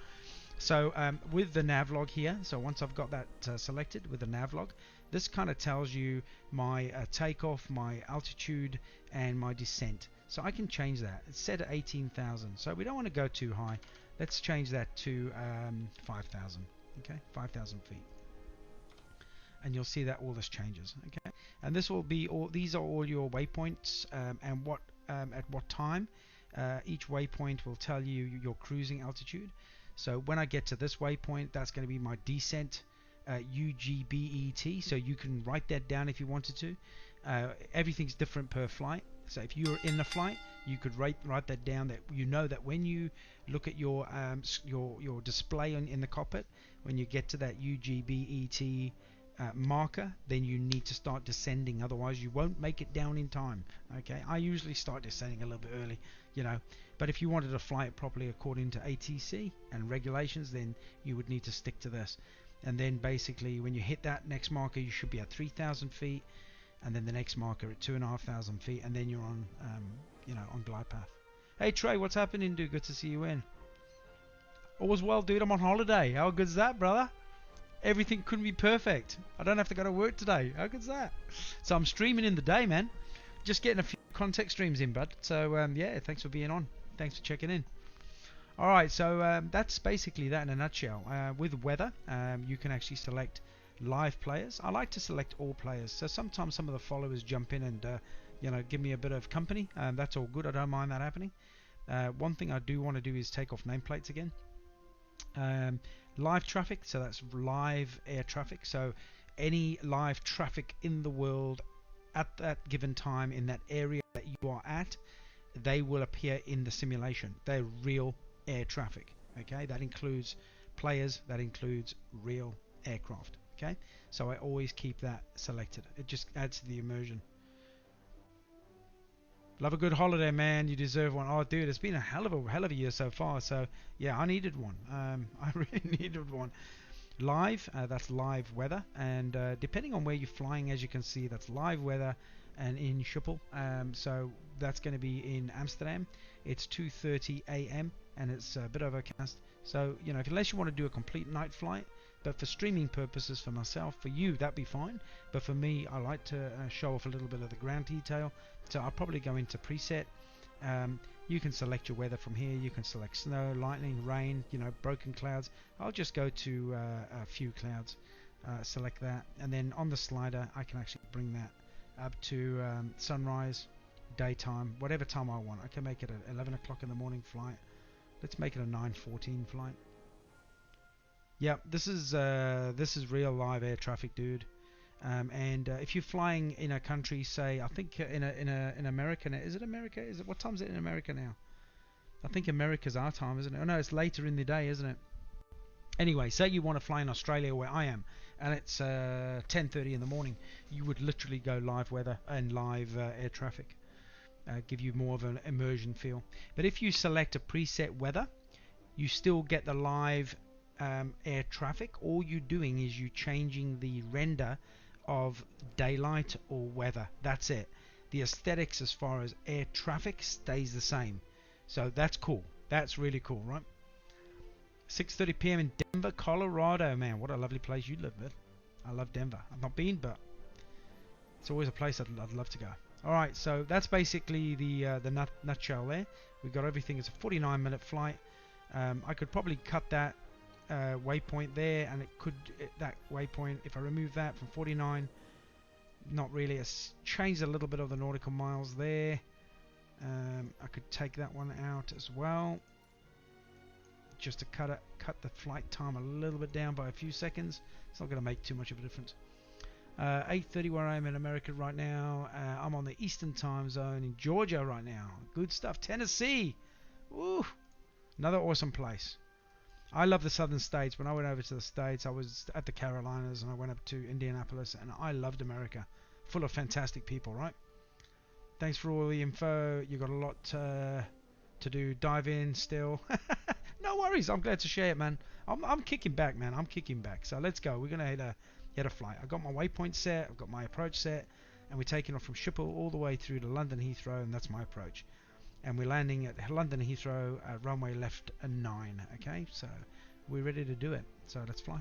So with the navlog here, so once I've got that selected with the navlog, this kind of tells you my takeoff, my altitude, and my descent. So I can change that. It's set at 18,000, so we don't want to go too high. Let's change that to 5,000. Okay, 5,000 feet. And you'll see that all this changes. Okay, and this will be all. These are all your waypoints and what at what time Each waypoint will tell you your cruising altitude. So when I get to this waypoint, that's going to be my descent UGBET. So you can write that down if you wanted to. Everything's different per flight. So if you're in the flight, you could write that down, that you know that when you look at your display in the cockpit, when you get to that UGBET marker, then you need to start descending, otherwise you won't make it down in time. Okay, I usually start descending a little bit early, but if you wanted to fly it properly according to ATC and regulations, then you would need to stick to this. And then basically when you hit that next marker, you should be at 3,000 feet, and then the next marker at 2,500 feet, and then you're on on glide path. Hey Trey, what's happening, dude? Good to see you in. All's well, dude. I'm on holiday. How good's that, brother? Everything couldn't be perfect. I don't have to go to work today. How good's that? So I'm streaming in the day, man. Just getting a few contact streams in, bud. So yeah, thanks for being on. Thanks for checking in. Alright, so that's basically that in a nutshell. With weather, you can actually select live players. I like to select all players. So sometimes some of the followers jump in and give me a bit of company. That's all good. I don't mind that happening. One thing I do want to do is take off nameplates again. Live traffic, so that's live air traffic. So any live traffic in the world at that given time in that area that you are at, they will appear in the simulation. They're real air traffic. Okay, that includes players, that includes real aircraft. Okay, so I always keep that selected. It just adds to the immersion. Love a good holiday, man. You deserve one. Oh, dude, it's been a hell of a year so far. So yeah, I needed one. I really needed one. Live, that's live weather, and depending on where you're flying, as you can see, that's live weather, and in Schiphol. So that's going to be in Amsterdam. It's 2:30 a.m. and it's a bit overcast. So unless you want to do a complete night flight, but for streaming purposes, for myself, for you, that'd be fine. But for me, I like to show off a little bit of the ground detail. So I'll probably go into preset. You can select your weather from here. You can select snow, lightning, rain, broken clouds. I'll just go to a few clouds, select that, and then on the slider I can actually bring that up to sunrise, daytime, whatever time I want. I can make it an 11 o'clock in the morning flight. Let's make it a 9:14 flight. Yep, this is real live air traffic, dude. And if you're flying in a country, say, I think in America now, is it America? What time is it in America now? I think America's our time, isn't it? Oh no, it's later in the day, isn't it? Anyway, say you want to fly in Australia where I am, and it's 10:30 in the morning. You would literally go live weather and live air traffic, give you more of an immersion feel. But if you select a preset weather, you still get the live air traffic. All you're doing is you changing the render of daylight or weather. That's it. The aesthetics as far as air traffic stays the same. So that's cool. That's really cool, right? 6:30 p.m. in Denver, Colorado. Man, what a lovely place you live, man. I love Denver. I've not been, but it's always a place I'd love to go. Alright, so that's basically the nutshell there. We've got everything. It's a 49-minute flight. I could probably cut that waypoint there, and that waypoint, if I remove that from 49, not really. It's changed a little bit of the nautical miles there. I could take that one out as well, just to cut the flight time a little bit down by a few seconds. It's not going to make too much of a difference. 8:30 where I am in America right now. I'm on the Eastern time zone in Georgia right now. Good stuff. Tennessee. Woo! Another awesome place. I love the southern states. When I went over to the States, I was at the Carolinas and I went up to Indianapolis, and I loved America. Full of fantastic people, right? Thanks for all the info. You got a lot to do. Dive in still. No worries. I'm glad to share it, man. I'm kicking back, man. I'm kicking back. So let's go. We're going to hit a flight. I've got my waypoint set. I've got my approach set. And we're taking off from Schiphol all the way through to London Heathrow, and that's my approach. And we're landing at London Heathrow, runway left 9. Okay, so we're ready to do it. So let's fly.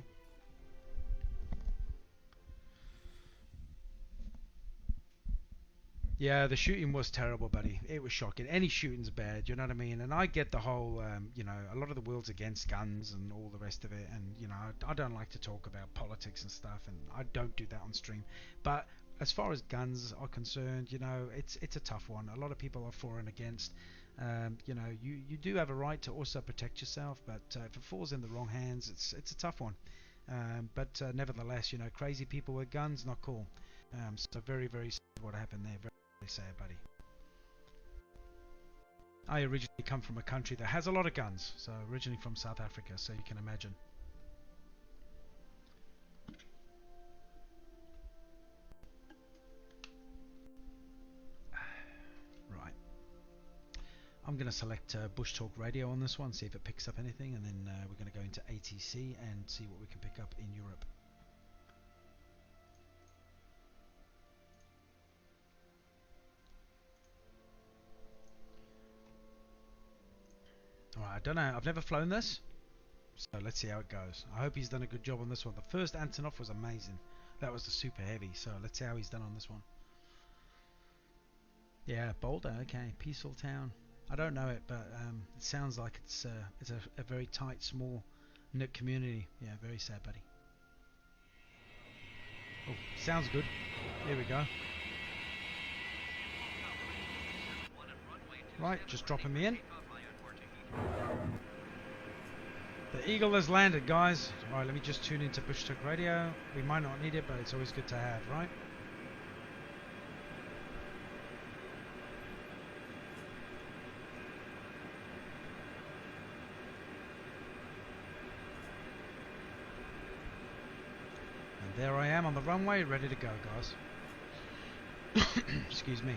Yeah, the shooting was terrible, buddy. It was shocking. Any shooting's bad, you know what I mean? And I get the whole, a lot of the world's against guns and all the rest of it. And, I don't like to talk about politics and stuff, and I don't do that on stream. But as far as guns are concerned, it's a tough one. A lot of people are for and against. You know, you do have a right to also protect yourself, but if it falls in the wrong hands, it's a tough one. But nevertheless, you know, crazy people with guns, not cool. So very, very sad what happened there. Very, very sad, buddy. I originally come from a country that has a lot of guns, so originally from South Africa, so you can imagine. Right. I'm going to select Bush Talk Radio on this one, see if it picks up anything, and then we're going to go into ATC and see what we can pick up in Europe. Alright, I don't know, I've never flown this, so let's see how it goes. I hope he's done a good job on this one. The first Antonov was amazing. That was the Superheavy, so let's see how he's done on this one. Yeah, Boulder, okay, peaceful town. I don't know it, but it sounds like it's a very tight, small, knit community. Yeah, very sad, buddy. Oh, sounds good. Here we go. Right, just dropping me in. The Eagle has landed, guys. Right, let me just tune into Bush Talk Radio. We might not need it, but it's always good to have, right? And there I am on the runway, ready to go, guys. Excuse me.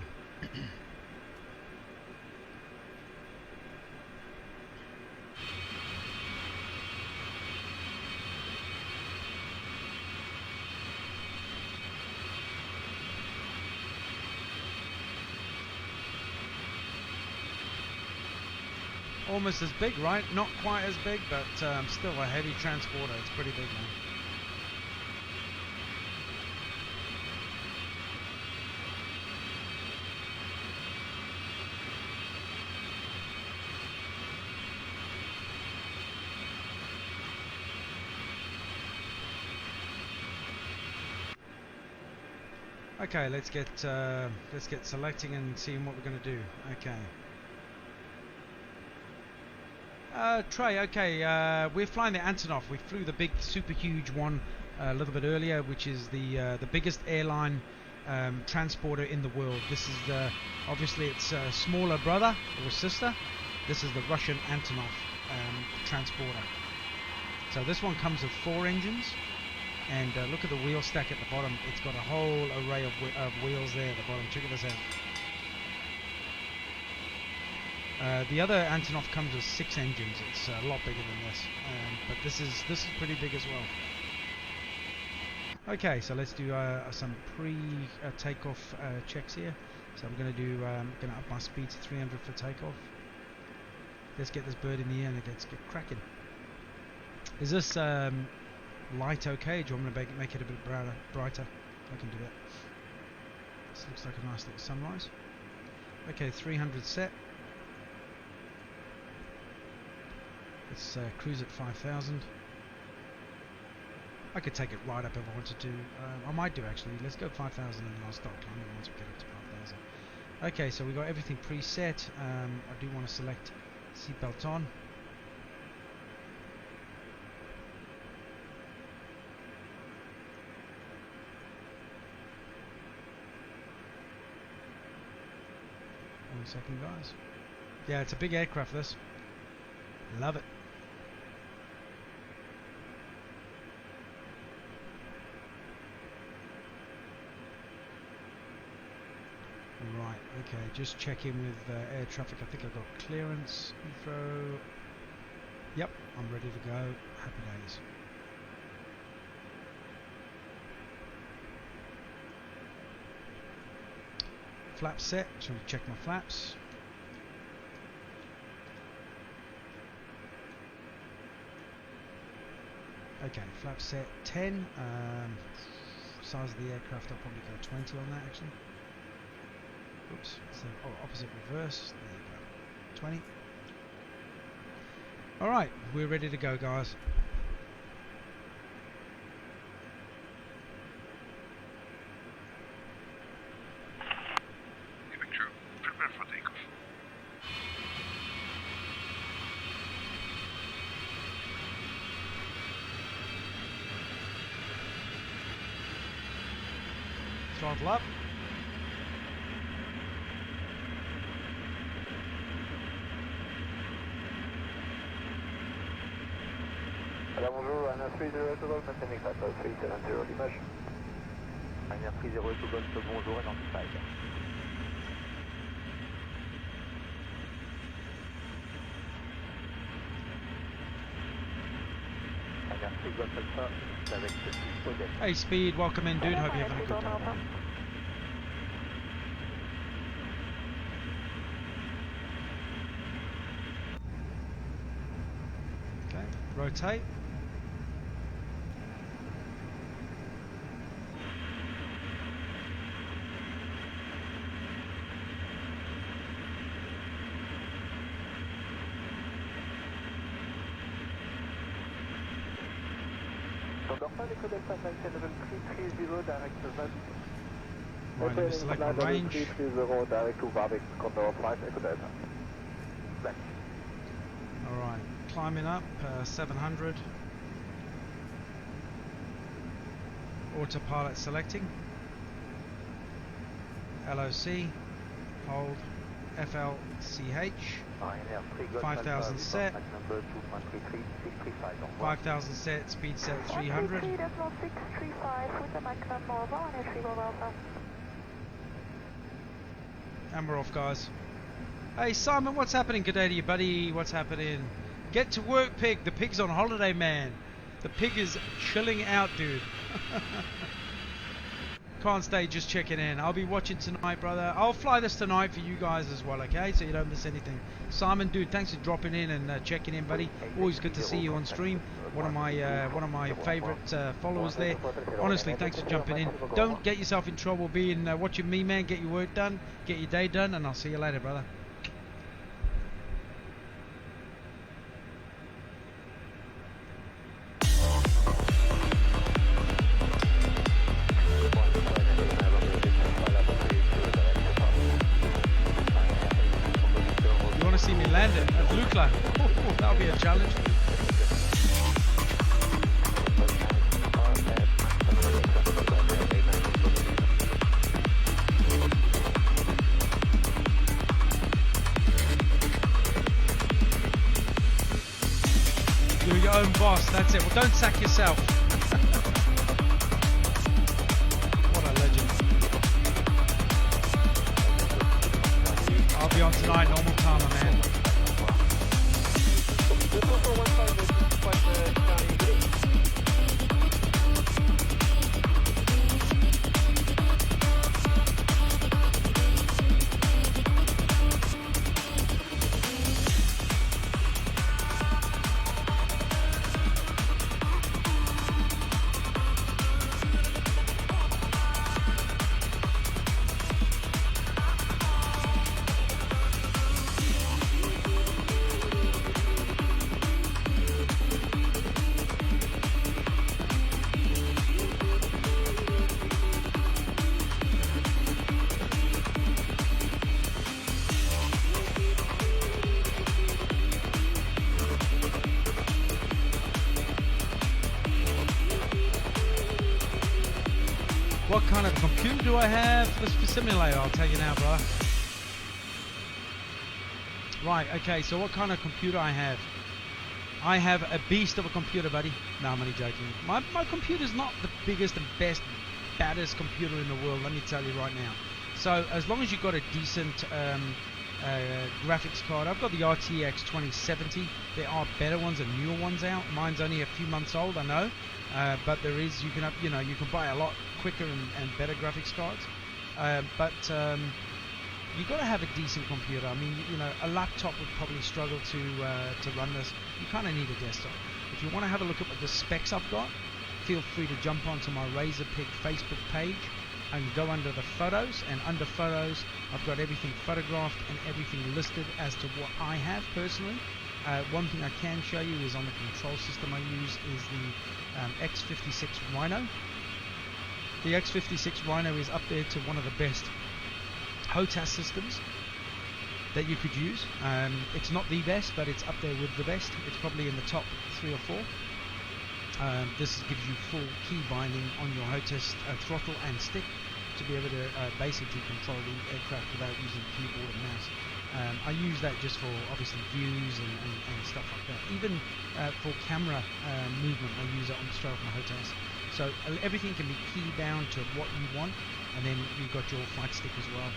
Almost as big, right? Not quite as big, but still a heavy transporter. It's pretty big, man. Okay, let's get selecting and seeing what we're going to do. Okay. Trey, okay, we're flying the Antonov. We flew the big, super huge one a little bit earlier, which is the biggest airline transporter in the world. This is obviously its smaller brother or sister. This is the Russian Antonov transporter. So this one comes with 4 engines, and look at the wheel stack at the bottom. It's got a whole array of wheels there at the bottom. Check this out. The other Antonov comes with 6 engines. It's a lot bigger than this, but this is pretty big as well. Okay, so let's do some pre-takeoff checks here. So I'm going to up my speed to 300 for takeoff. Let's get this bird in the air and let's get cracking. Is this light okay? Do you want me to make it a bit brighter? I can do that. This looks like a nice little sunrise. Okay, 300 set. Let's cruise at 5,000. I could take it right up if I wanted to. I might do actually. Let's go 5,000 and then I'll start climbing once we get up to 5,000. Okay, so we got everything preset. I do want to select seatbelt on. One second, guys. Yeah, it's a big aircraft, this. Love it. Right, okay, just check in with air traffic. I think I've got clearance, info. Yep, I'm ready to go. Happy days. Flaps set, just want to check my flaps. Okay, flaps set 10. Size of the aircraft, I'll probably go 20 on that actually. Oops, so opposite reverse. There you go. 20. Alright, we're ready to go, guys. True. Prepare for takeoff. throttle up. Alors bonjour, un 30 to Golf, maintaining flight 370 Limoges. Un 30 to Golf, bonjour, and on-side. Hey Speed, welcome in dude, hope you're having a good day. Okay, rotate. Right, let me select my range. 330 direct to Warwick, Condor 5 Echo Delta. Back. Alright, climbing up, 700. Autopilot selecting. LOC, hold, FLCH. 5,000 set. 5,000 set, speed set 300. And we're off, guys. Hey Simon, what's happening? Good day to you, buddy. What's happening? Get to work, pig. The pig's on holiday, man. The pig is chilling out, dude. Can't stay, just checking in. I'll be watching tonight, brother. I'll fly this tonight for you guys as well, okay? So you don't miss anything. Simon, dude, thanks for dropping in and checking in, buddy. Always good to see you on stream. One of my favorite followers there. Honestly, thanks for jumping in. Don't get yourself in trouble being watching me, man. Get your work done, get your day done, and I'll see you later, brother. See me land it at Lukla. That'll be a challenge. You're your own boss, that's it. Well, don't sack yourself. What a legend. I'll be on tonight, normal timer, man. What kind of computer do I have for the simulator? I'll tell you now, bro. Right, okay, so what kind of computer I have? I have a beast of a computer, buddy. No, I'm only joking. My computer's not the biggest and best, baddest computer in the world, let me tell you right now. So, as long as you've got a decent graphics card, I've got the RTX 2070. There are better ones and newer ones out. Mine's only a few months old, I know. But there is, you can buy a lot quicker and better graphics cards. But you got to have a decent computer. I mean, a laptop would probably struggle to run this. You kind of need a desktop. If you want to have a look at what the specs I've got, feel free to jump onto my Razorpig Facebook page and go under the photos. And under photos, I've got everything photographed and everything listed as to what I have personally. One thing I can show you is on the control system I use is the X56 Rhino. The X56 Rhino is up there to one of the best HOTAS systems that you could use. It's not the best, but it's up there with the best. It's probably in the top 3 or 4. This gives you full key binding on your HOTAS throttle and stick. to be able to basically control the aircraft without using keyboard and mouse. I use that just for obviously views and stuff like that. Even for camera movement, I use it on straight off my hotels. So everything can be key bound to what you want, and then you've got your flight stick as well,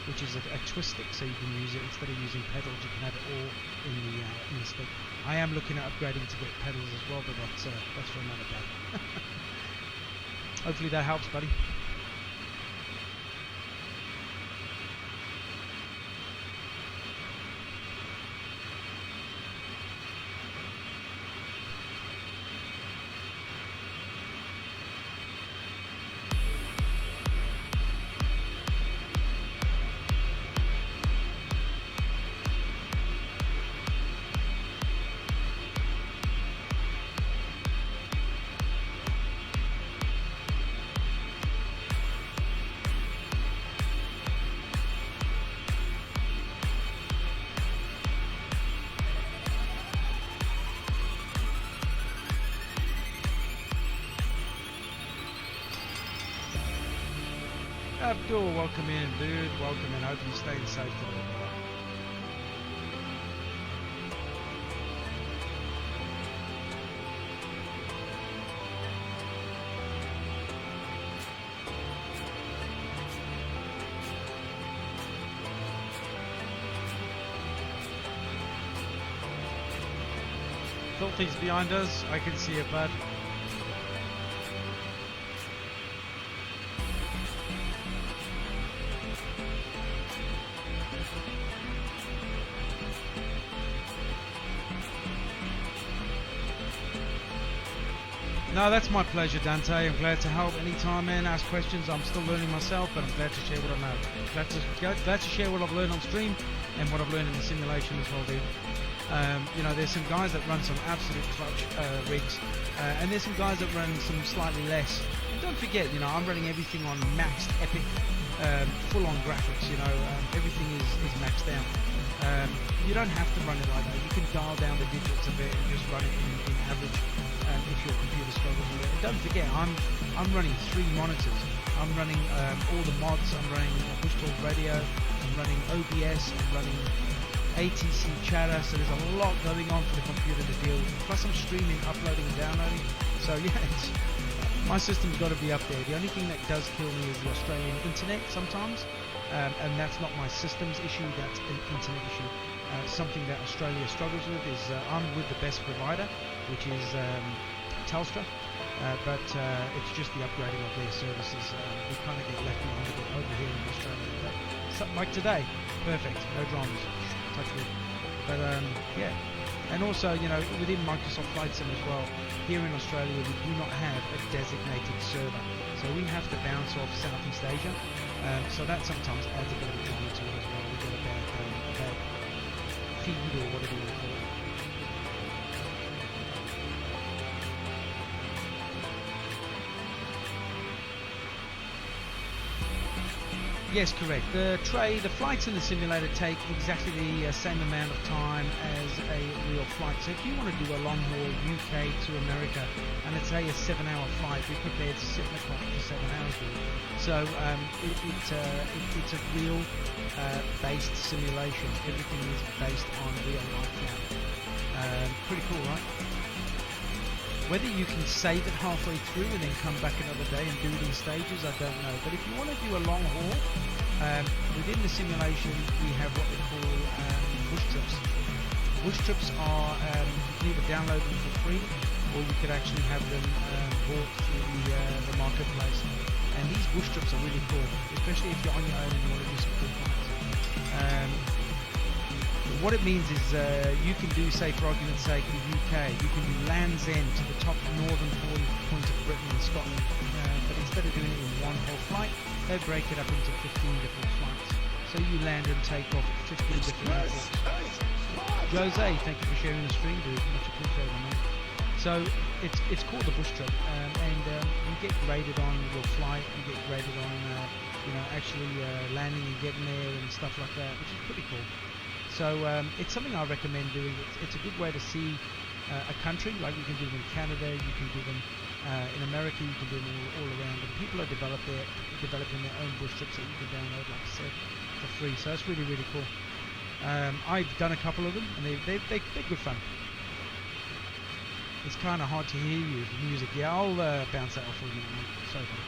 which is a twist stick, so you can use it instead of using pedals. You can have it all in the stick. I am looking at upgrading to get pedals as well, but that's for another day. Hopefully that helps, buddy. Abdul, welcome in, dude. Welcome in. Hope you're staying safe today, brother. Filthy's behind us. I can see it, bud. No, that's my pleasure, Dante. I'm glad to help anytime, man. Ask questions. I'm still learning myself, but I'm glad to share what I know. Glad to share what I've learned on stream and what I've learned in the simulation as well, dude. You know, there's some guys that run some absolute clutch rigs, and there's some guys that run some slightly less. And don't forget, you know, I'm running everything on maxed epic, full-on graphics. You know, everything is maxed out. You don't have to run it like that. You can dial down the digits a bit and just run it in average. If your computer struggles with it. And don't forget, I'm running 3 monitors. I'm running all the mods. I'm running push talk radio. I'm running OBS. I'm running ATC chatter. So there's a lot going on for the computer to deal with. Plus I'm streaming, uploading, and downloading. So yeah, my system's got to be up there. The only thing that does kill me is the Australian internet sometimes, and that's not my system's issue. That's an internet issue. Something that Australia struggles with is I'm with the best provider, which is Telstra, but it's just the upgrading of their services. We kind of get left behind a bit over here in Australia. But something like today, perfect, no dramas, touch wood. But yeah, and also, you know, within Microsoft Flight Sim as well, here in Australia we do not have a designated server, so we have to bounce off Southeast Asia. So that sometimes adds a bit of a drama to it as well. We get a bad feed or whatever you call it. Yes, correct. The flights in the simulator take exactly the same amount of time as a real flight. So if you want to do a long haul UK to America, and let's say a 7-hour flight, we're prepared to sit in the cockpit for 7 hours. So it's a real based simulation. Everything is based on real life flight. Pretty cool, right? Whether you can save it halfway through and then come back another day and do it in stages, I don't know. But if you want to do a long haul, within the simulation we have what we call bush trips. Bush trips are, you can either download them for free, or you could actually have them bought through the marketplace. And these bush trips are really cool, especially if you're on your own and you want to do some cool flights. What it means is you can do, say for argument's sake, the UK, you can do Land's End to the top northern point of Britain and Scotland, but instead of doing it in one whole flight, they break it up into 15 different flights. So you land and take off at 15 different airports. Jose, thank you for sharing the stream, dude. Much appreciated, man. So it's called the bush trip, and you get graded on your flight, you get graded on actually landing and getting there and stuff like that, which is pretty cool. So it's something I recommend doing. It's a good way to see a country. Like you can do them in Canada, you can do them In America, you can do them all around, and people are developing their own bush trips that you can download, like I said, for free. So it's really, really cool. I've done a couple of them, and they're good fun. It's kind of hard to hear you, the music. Yeah, I'll bounce that off for you, mate. Sorry about it.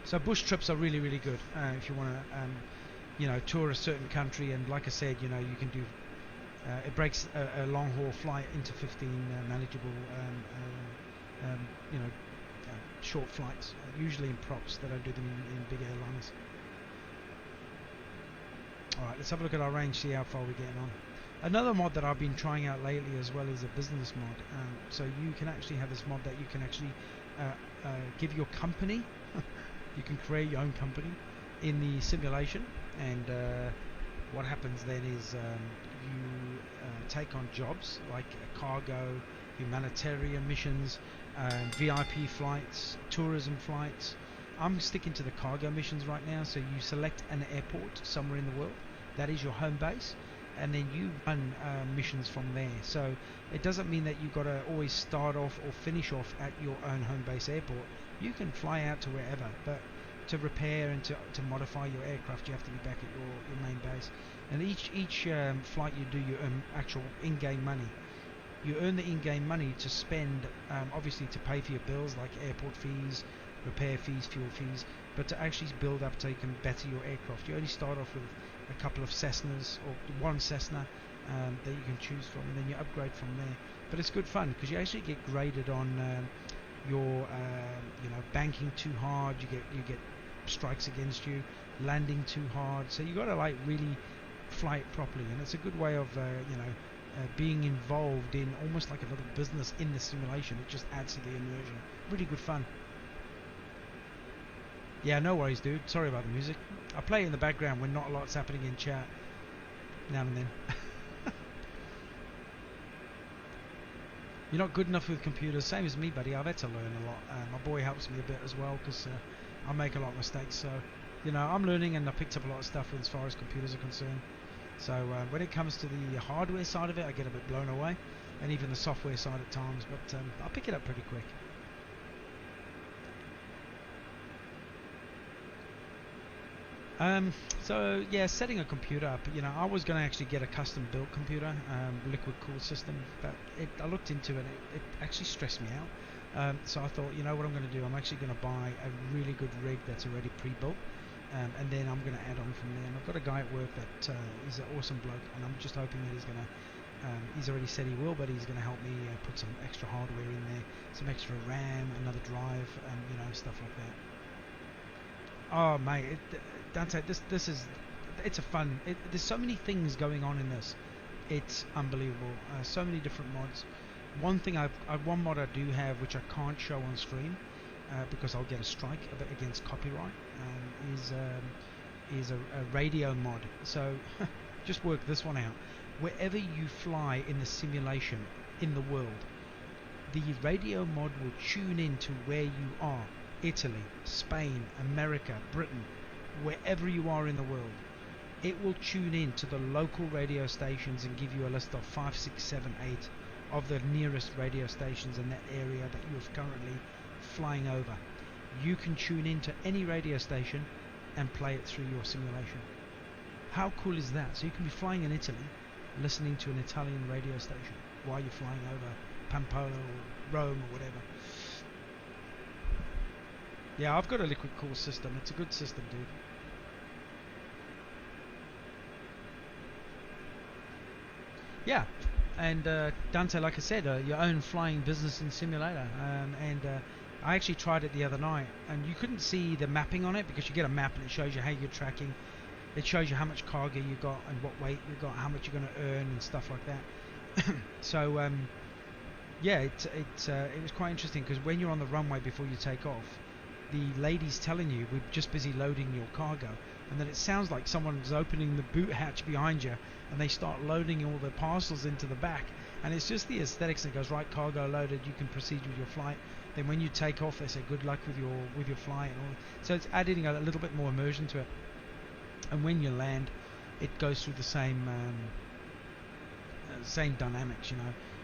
So bush trips are really, really good if you want to, tour a certain country. And like I said, you can do. It breaks a long haul flight into 15 manageable, short flights. Usually in props. They don't do them in big airliners. All right, let's have a look at our range. See how far we're getting on. Another mod that I've been trying out lately as well is a business mod. So you can actually have this mod that you can actually give your company. You can create your own company in the simulation, and what happens then is you take on jobs like cargo, humanitarian missions, VIP flights, tourism flights. I'm sticking to the cargo missions right now. So you select an airport somewhere in the world, that is your home base, and then you run missions from there. So it doesn't mean that you've got to always start off or finish off at your own home base airport. You can fly out to wherever, but to repair and to modify your aircraft, you have to be back at your main base. And each flight you do, you earn actual in-game money. You earn the in-game money to spend, obviously to pay for your bills like airport fees, repair fees, fuel fees, but to actually build up so you can better your aircraft. You only start off with a couple of Cessnas or one Cessna that you can choose from, and then you upgrade from there. But it's good fun because you actually get graded on your banking too hard. You get strikes against you, landing too hard. So you got to like really fly it properly, and it's a good way of being involved in almost like a little business in the simulation. It just adds to the immersion. Really good fun. Yeah, no worries, dude. Sorry about the music. I play it in the background when not a lot's happening in chat now and then. You're not good enough with computers. Same as me, buddy. I've had to learn a lot. My boy helps me a bit as well because I make a lot of mistakes. So, I'm learning, and I picked up a lot of stuff as far as computers are concerned. So when it comes to the hardware side of it, I get a bit blown away, and even the software side at times. But I'll pick it up pretty quick. So yeah, setting a computer up, I was going to actually get a custom built computer, liquid cooled system, but I looked into it, it actually stressed me out. So I thought, what I'm going to do, I'm actually going to buy a really good rig that's already pre-built, and then I'm going to add on from there. And I've got a guy at work that is an awesome bloke, and I'm just hoping that he's going to, he's already said he will, but he's going to help me put some extra hardware in there, some extra RAM, another drive, stuff like that. Oh mate, Dante, this is, it's a fun. There's so many things going on in this. It's unbelievable. So many different mods. One mod I do have, which I can't show on screen because I'll get a strike against copyright, is a radio mod. So just work this one out. Wherever you fly in the simulation in the world, the radio mod will tune in to where you are. Italy, Spain, America, Britain, wherever you are in the world, it will tune in to the local radio stations and give you a list of 5, 6, 7, 8 of the nearest radio stations in that area that you're currently flying over. You can tune in to any radio station and play it through your simulation. How cool is that? So you can be flying in Italy, listening to an Italian radio station while you're flying over Pamplona or Rome or whatever. Yeah, I've got a liquid cool system. It's a good system, dude. Yeah, and Dante, like I said, your own flying business in simulator. I actually tried it the other night, and you couldn't see the mapping on it because you get a map and it shows you how you're tracking. It shows you how much cargo you got and what weight you got, how much you're going to earn and stuff like that. So yeah, it was quite interesting because when you're on the runway before you take off, the lady's telling you we're just busy loading your cargo, and then it sounds like someone's opening the boot hatch behind you and they start loading all the parcels into the back, and it's just the aesthetics. It goes, right, cargo loaded, you can proceed with your flight. Then when you take off, they say good luck with your flight, and all. So it's adding a little bit more immersion to it. And when you land, it goes through the same dynamics,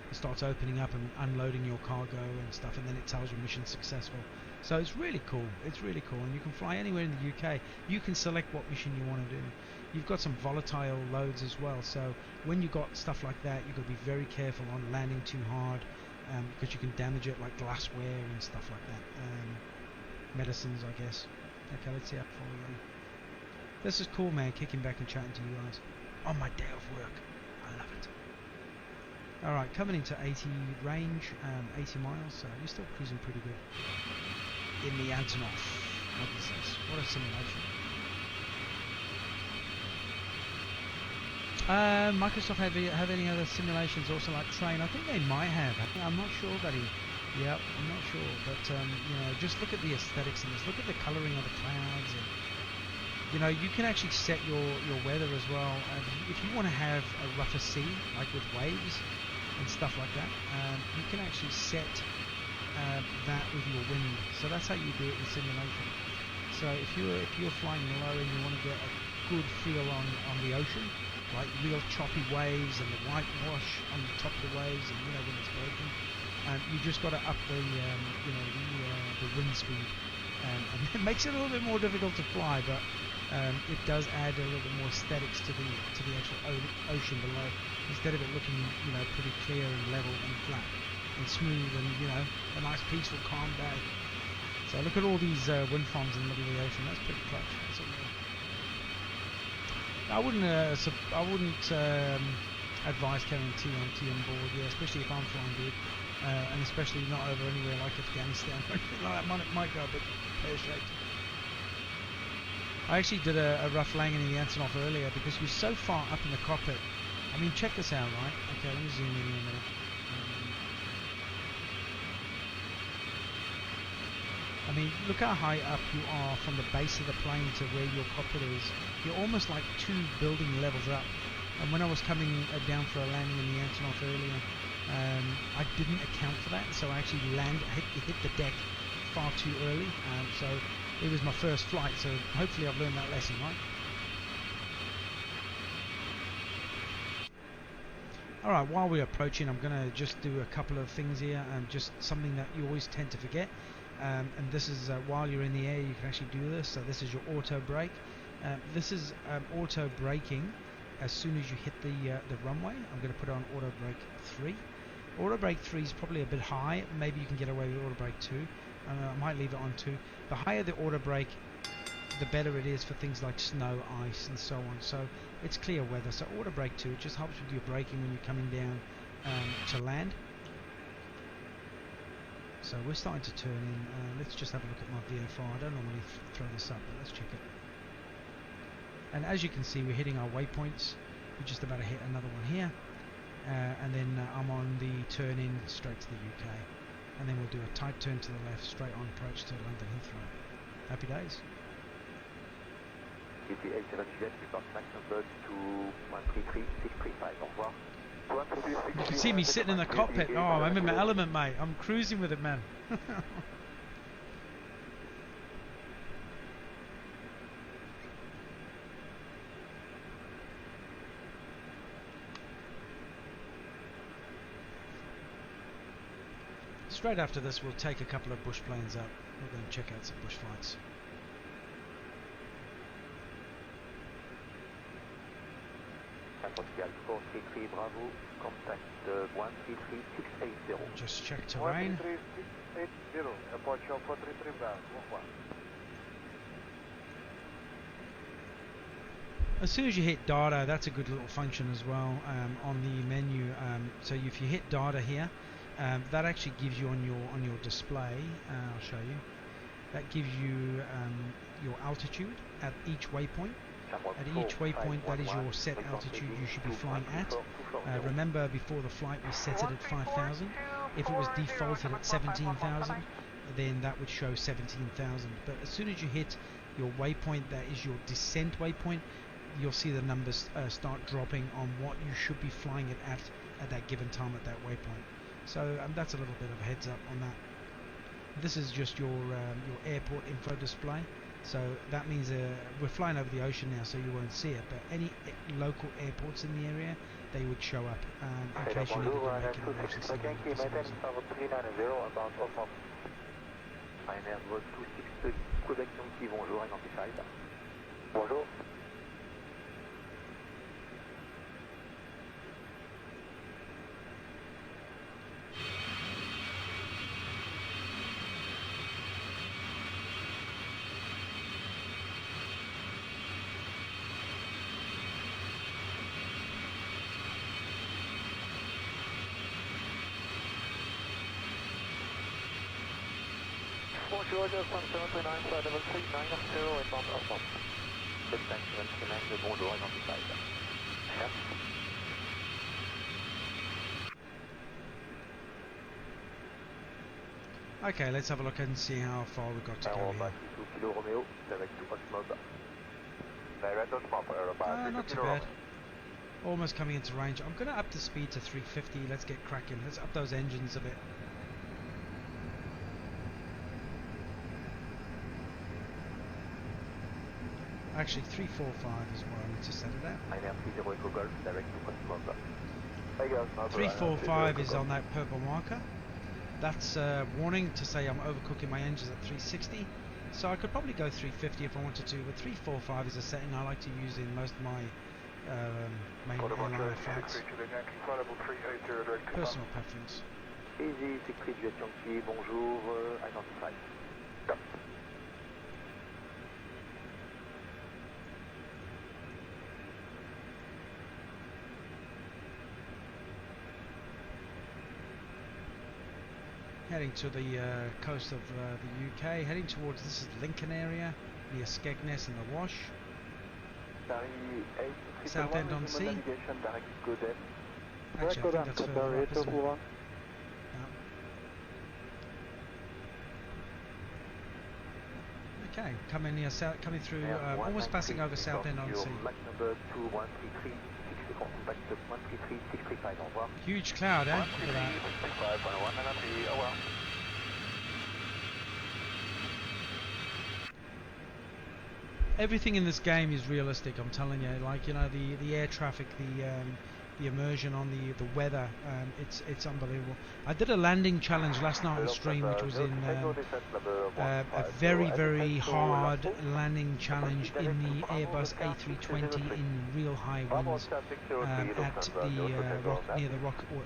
it starts opening up and unloading your cargo and stuff, and then it tells you mission successful. So it's really cool. It's really cool, and you can fly anywhere in the UK. You can select what mission you want to do. You've got some volatile loads as well, so when you got stuff like that, you've got to be very careful on landing too hard, because you can damage it, like glassware and stuff like that. Medicines, I guess. Okay, let's see how far we go. This is cool, man, kicking back and chatting to you guys on my day off work. I love it. Alright, coming into 80 range, 80 miles, so you're still cruising pretty good. In the Antonov. What is this? What a simulation. Microsoft have any other simulations also like train? I think they might have. I'm not sure, buddy. Yeah, I'm not sure, but you know, just look at the aesthetics in this. Look at the colouring of the clouds, and you know, you can actually set your weather as well. If you want to have a rougher sea, like with waves and stuff like that, you can actually set that with your wind. So that's how you do it in simulation. So if you're flying low and you want to get a good feel on the ocean, like real choppy waves and the whitewash on the top of the waves, and you know when it's breaking, you just got to up the the wind speed, and it makes it a little bit more difficult to fly, but it does add a little bit more aesthetics to the actual ocean below, instead of it looking pretty clear and level and flat and smooth and a nice peaceful calm day. So look at all these wind farms in the middle of the ocean. That's pretty clutch. That's amazing. I wouldn't advise carrying TNT on board, yeah, especially if I'm flying good, and especially not over anywhere like Afghanistan or anything like that. Might go a bit pear-shaped. I actually did a rough landing in the Antonov earlier because you're so far up in the cockpit. I mean, check this out, right? Okay, let me zoom in a minute. I mean, look how high up you are from the base of the plane to where your cockpit is. You're almost like 2 building levels up. And when I was coming down for a landing in the Antonov earlier, I didn't account for that, so I actually hit the deck far too early. So it was my first flight, so hopefully I've learned that lesson, right? Alright, while we're approaching, I'm going to just do a couple of things here, just something that you always tend to forget. And this is while you're in the air, you can actually do this. So this is your auto brake. This is auto braking as soon as you hit the runway. I'm going to put it on auto brake 3. Auto brake 3 is probably a bit high. Maybe you can get away with auto brake 2. I might leave it on 2. The higher the auto brake, the better it is for things like snow, ice, and so on. So it's clear weather. So auto brake 2, it just helps with your braking when you're coming down to land. So we're starting to turn in. Let's just have a look at my VFR. I don't normally throw this up, but let's check it. And as you can see, we're hitting our waypoints. We're just about to hit another one here. And then I'm on the turn in straight to the UK. And then we'll do a tight turn to the left, straight on approach to London Heathrow. Happy days. You can see me sitting in the cockpit. Oh, I'm in my element, mate. I'm cruising with it, man. Straight after this, we'll take a couple of bush planes up. We're going to check out some bush flights. Just check terrain. As soon as you hit data, that's a good little function as well on the menu. So if you hit data here, that actually gives you on your display. I'll show you. That gives you your altitude at each waypoint. At each waypoint, that is your set altitude you should be flying at. Remember, before the flight we set it at 5,000. If it was defaulted at 17,000, then that would show 17,000. But as soon as you hit your waypoint, that is your descent waypoint, you'll see the numbers start dropping on what you should be flying it at that given time at that waypoint. So that's a little bit of a heads up on that. This is just your airport info display. So that means we're flying over the ocean now, so you won't see it. But any local airports in the area, they would show up in case you needed to make an emergency landing for some reason. Bonjour. Bonjour, 779, flight level 390, inbound Oslo. Extension 79, bonjour, identified. Yes. Okay, let's have a look and see how far we got to go here. Kilo Romeo, direct to Oslo. Direct to Oslo, Not too bad. Almost coming into range. I'm going to up the speed to 350. Let's get cracking. Let's up those engines a bit. Actually, 345 is where I need to set it at. 345 is on that purple marker. That's a warning to say I'm overcooking my engines at 360. So I could probably go 350 if I wanted to, but 345 is a setting I like to use in most of my main airliner flights. Personal preference. Easy, Siegfried Jet Yankee, bonjour, identified. Stop. Heading to the coast of the UK, heading towards, this is Lincoln area, near Skegness and the Wash. Southend on Sea. Actually, I think that's further up, isn't it? Yeah. Okay, coming through, almost passing over Southend on Sea. Huge cloud, eh? Look at that. Everything in this game is realistic, I'm telling you. Like, you know, the air traffic, the immersion on the weather, it's unbelievable. I did a landing challenge last night on stream, which was in a very, very hard landing challenge in the Airbus A320 in real high winds at the near the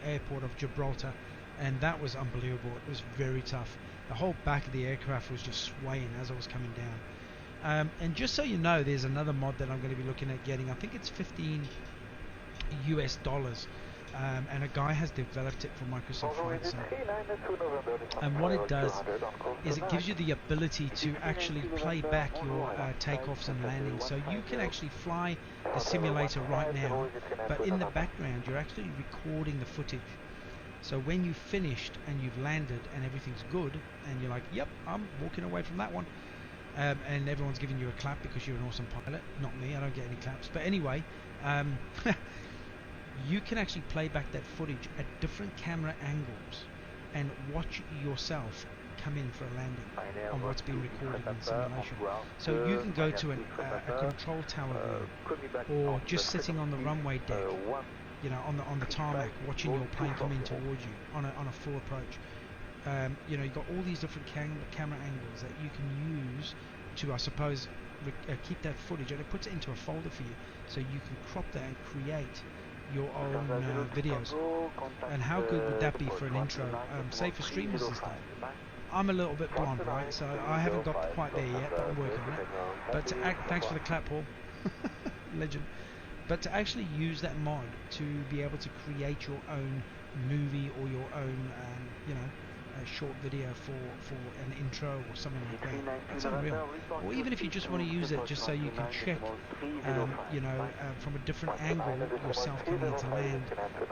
airport of Gibraltar, and that was unbelievable. It was very tough. The whole back of the aircraft was just swaying as I was coming down. And just so you know, there's another mod that I'm going to be looking at getting. I think it's $15 US, and a guy has developed it for Microsoft Flight Sim. And what it does is it gives you the ability to actually play back your takeoffs and landings. So you can actually fly the simulator right now, but in the background you're actually recording the footage. So when you've finished and you've landed and everything's good, and you're like, yep, I'm walking away from that one, and everyone's giving you a clap because you're an awesome pilot. Not me, I don't get any claps. But anyway, you can actually play back that footage at different camera angles and watch yourself come in for a landing on what's being recorded in simulation. So you can go to a control tower view, or just sitting on the runway deck, you know, on the tarmac, watching your plane come in towards you on a full approach. You know, you've got all these different camera angles that you can use to, I suppose, keep that footage, and it puts it into a folder for you, so you can crop that and create your own videos. And how good would that be for an intro, say for streamers and stuff? I'm a little bit blonde, right, so I haven't got quite there yet, but I'm working on it. But to thanks for the clap, Paul. Legend. But to actually use that mod to be able to create your own movie or your own, you know, a short video for an intro or something like that, that's unreal. Or even if you just want to use it just so you can check, you know, from a different angle yourself coming into land,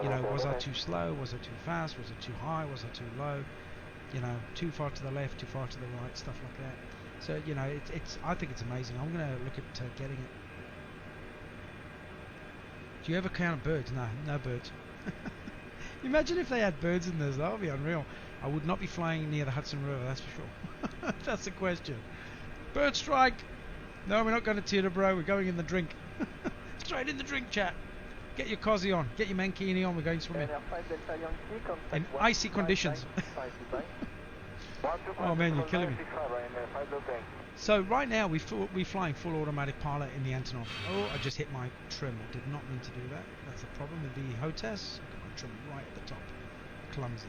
you know, was I too slow, was I too fast, was it too high, was I too low, you know, too far to the left, too far to the right, stuff like that. So, you know, it's I think it's amazing. I'm going to look at getting it. Do you ever count birds? No birds. Imagine if they had birds in this. That would be unreal. I would not be flying near the Hudson River, that's for sure. That's the question. Bird strike! No, we're not going to Teterboro. We're going in the drink. Straight in the drink, chat. Get your cozy on. Get your mankini on. We're going swimming. In icy conditions. Oh man, you're killing me. So right now we're flying full automatic pilot in the Antonov. Oh, I just hit my trim. I did not mean to do that. That's the problem with the HOTAS. I got my trim right at the top. Clumsy.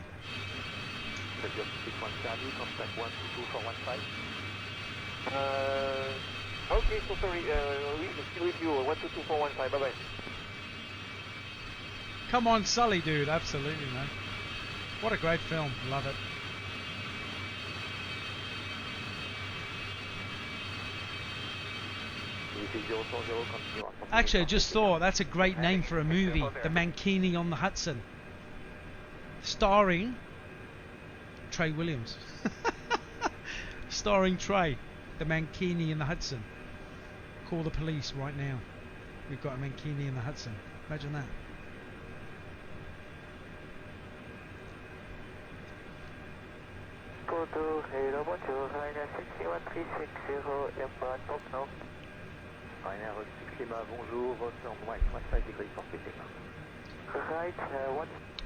Okay, so sorry, we're still with you, 122415, bye-bye. Come on, Sully, dude. Absolutely, man. What a great film. Love it. Actually, I just thought that's a great name for a movie. The Mankini on the Hudson. Starring Trey Williams. Starring Trey. The Mankini in the Hudson. Call the police right now. We've got a Mankini in the Hudson. Imagine that.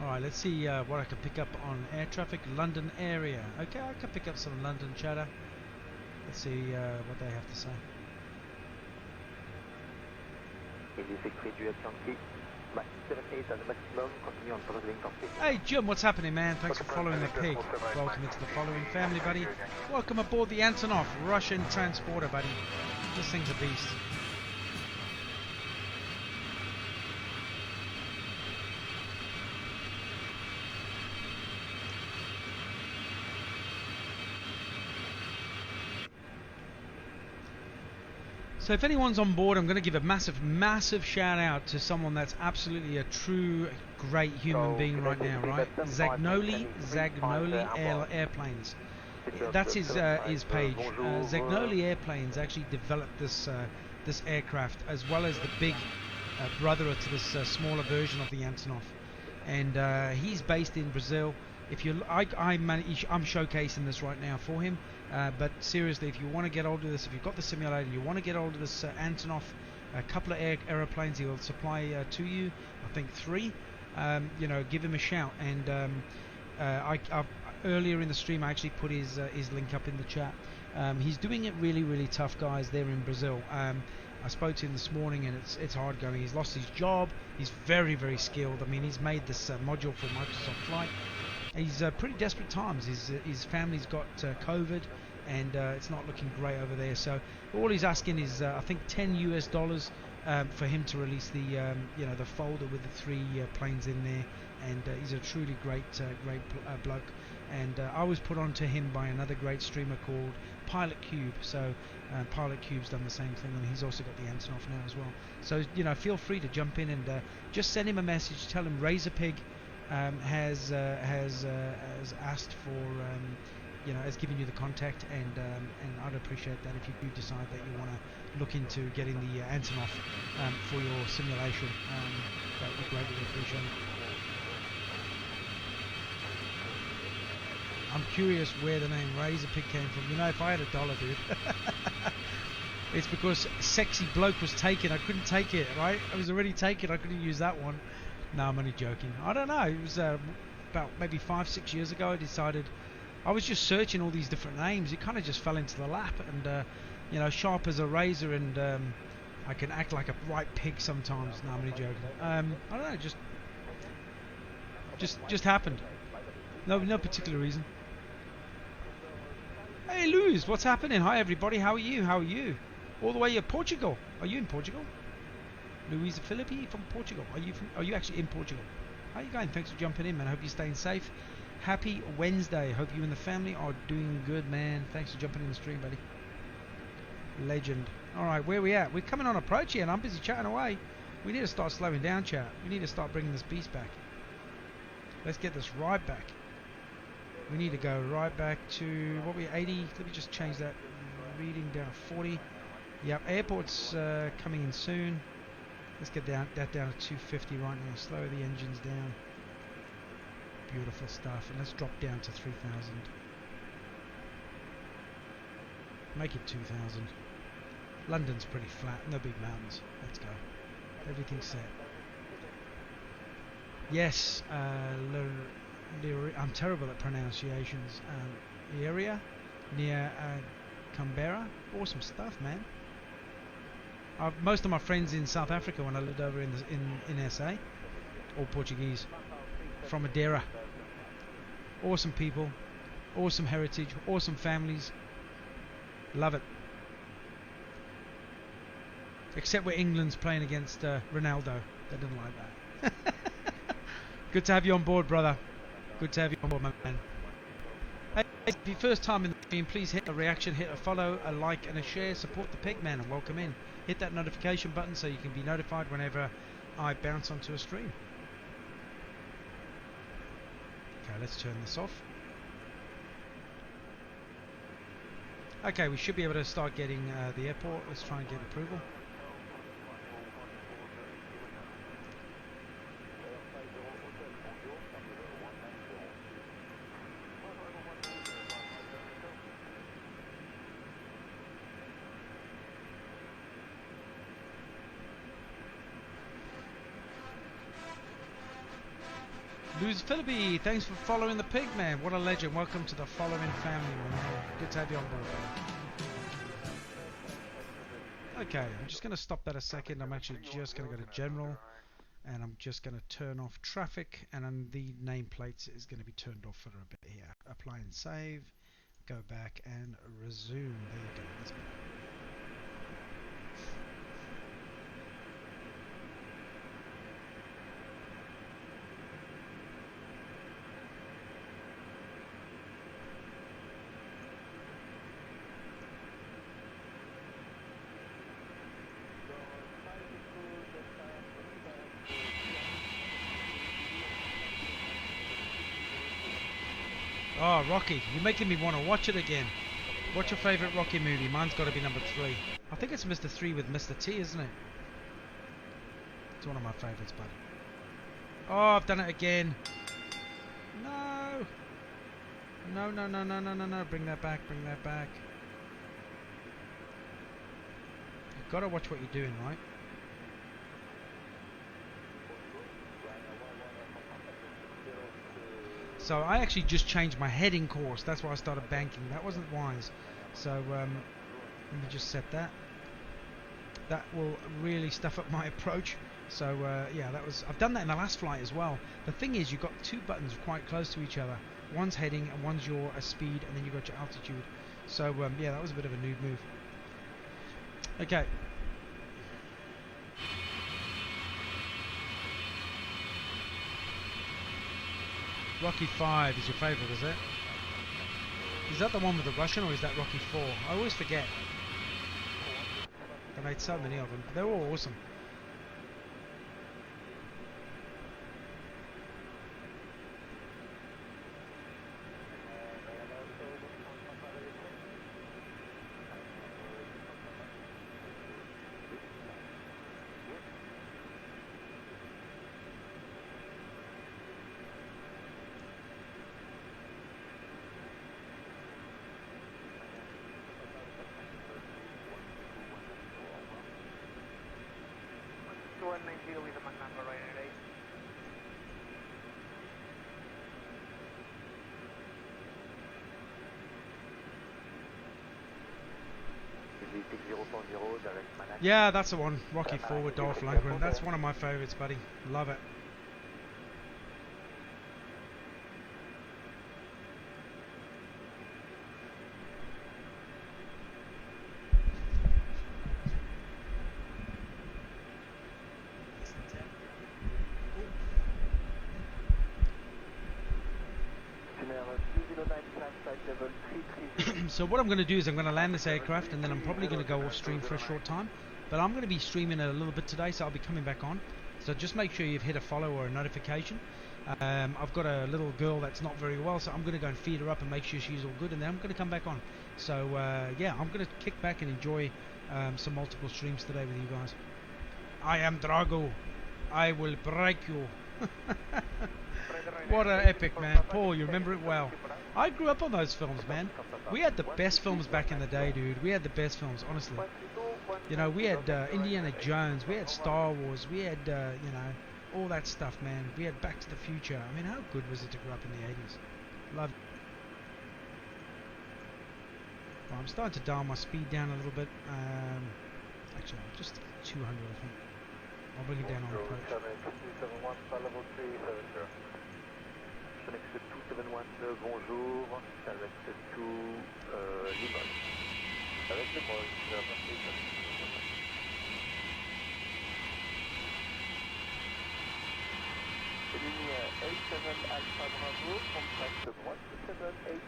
Alright, let's see what I can pick up on air traffic. London area. Okay, I can pick up some London chatter. Let's see what they have to say. Hey Jim, what's happening, man? Thanks for following the pig. Welcome into the following family, buddy. Welcome aboard the Antonov, Russian transporter, buddy. This thing's a beast. So if anyone's on board, I'm going to give a massive shout out to someone that's absolutely a true great human being right now, right? Zagnoli Airplanes. That's his page. Zagnoli Airplanes actually developed this aircraft, as well as the big brother to this smaller version of the Antonov, and he's based in Brazil. If you, I'm showcasing this right now for him. But seriously, if you want to get hold of this, if you've got the simulator and you want to get hold of this Antonov, a couple of aeroplanes he will supply to you, I think 3, give him a shout. And I've earlier in the stream I actually put his link up in the chat. He's doing it really tough, guys, there in Brazil. I spoke to him this morning, and it's hard going. He's lost his job. He's very skilled. I mean, he's made this module for Microsoft Flight. He's pretty desperate times. His family's got COVID, and it's not looking great over there. So all he's asking is, I think, $10 for him to release the the folder with the 3 planes in there. And he's a truly great bloke. And I was put on to him by another great streamer called Pilot Cube. So Pilot Cube's done the same thing, and he's also got the Antonov now as well. So feel free to jump in and just send him a message. Tell him Razorpig has asked for has given you the contact, and I'd appreciate that if you do decide that you want to look into getting the Antonov for your simulation. That would be greatly appreciated. I'm curious where the name Razorpig came from. If I had $1, dude. It's because Sexy Bloke was taken. I couldn't take it, right? I was already taken. I couldn't use that one. No, I'm only joking. I don't know. It was about maybe 5-6 years ago. I decided I was just searching all these different names. It kind of just fell into the lap, and sharp as a razor, and I can act like a right pig sometimes. No, I'm only joking. I don't know. Just happened. No particular reason. Hey, Luz, what's happening? Hi, everybody. How are you? All the way in Portugal. Are you in Portugal? Luisa Philippi from Portugal. Are you actually in Portugal? How are you going? Thanks for jumping in, man. I hope you're staying safe. Happy Wednesday. Hope you and the family are doing good, man. Thanks for jumping in the stream, buddy. Legend. Alright, where are we at? We're coming on approach here, and I'm busy chatting away. We need to start slowing down, chat. We need to start bringing this beast back. Let's get this right back. We need to go right back to, what we 80? Let me just change that reading down to 40. Yep, airport's coming in soon. Let's get that down to 250 right now. Slow the engines down. Beautiful stuff. And let's drop down to 3,000. Make it 2,000. London's pretty flat. No big mountains. Let's go. Everything's set. Yes, I'm terrible at pronunciations. Area near Canberra. Awesome stuff, man. Most of my friends in South Africa when I lived over in SA, all Portuguese, from Madeira. Awesome people, awesome heritage, awesome families. Love it. Except where England's playing against Ronaldo. They didn't like that. Good to have you on board, brother. Good to have you on board, my man. Hey, if your first time in the stream, please hit a reaction, hit a follow, a like and a share. Support the pig man and welcome in. Hit that notification button so you can be notified whenever I bounce onto a stream. Okay, let's turn this off. Okay, we should be able to start getting the airport. Let's try and get approval. Luz Philippi, thanks for following the pig man. What a legend. Welcome to the following family. Good to have you on board. Okay, I'm just going to stop that a second. I'm actually just going to go to general and I'm just going to turn off traffic, and then the nameplates is going to be turned off for a bit here. Apply and save, go back and resume. There you go. That's better. Oh, Rocky, you're making me want to watch it again. What's your favourite Rocky movie? Mine's got to be number 3. I think it's Mr. 3 with Mr. T, isn't it? It's one of my favourites, buddy. Oh, I've done it again. No. No, no, no, no, no, no, no. Bring that back, bring that back. You've got to watch what you're doing, right? So I actually just changed my heading course. That's why I started banking. That wasn't wise. So let me just set that. That will really stuff up my approach. So yeah, that was. I've done that in the last flight as well. The thing is, you've got 2 buttons quite close to each other. One's heading and one's your speed, and then you've got your altitude. So yeah, that was a bit of a noob move. Okay. Rocky 5 is your favourite, is it? Is that the one with the Russian, or is that Rocky 4? I always forget. They made so many of them. They're all awesome. Yeah, that's the one. Rocky 4 with Dolph Lundgren. That's one of my favourites, buddy. Love it. So what I'm going to do is I'm going to land this aircraft, and then I'm probably going to go off stream for a short time. But I'm going to be streaming a little bit today, so I'll be coming back on. So just make sure you've hit a follow or a notification. I've got a little girl that's not very well, so I'm going to go and feed her up and make sure she's all good, and then I'm going to come back on. So yeah, I'm going to kick back and enjoy some multiple streams today with you guys. I am Drago. I will break you. What an epic, man. Paul, you remember it well. I grew up on those films, man. We had the best films back in the day, dude. We had the best films, honestly. You know, we had Indiana Jones, we had Star Wars, we had, you know, all that stuff, man. We had Back to the Future. I mean, how good was it to grow up in the 80s? Loved it. Well, I'm starting to dial my speed down a little bit. Actually, just 200, I think. I'll bring it down on approach. 271, level 370. Connect to 271, bonjour, direct to Limoges. Avec Limoges,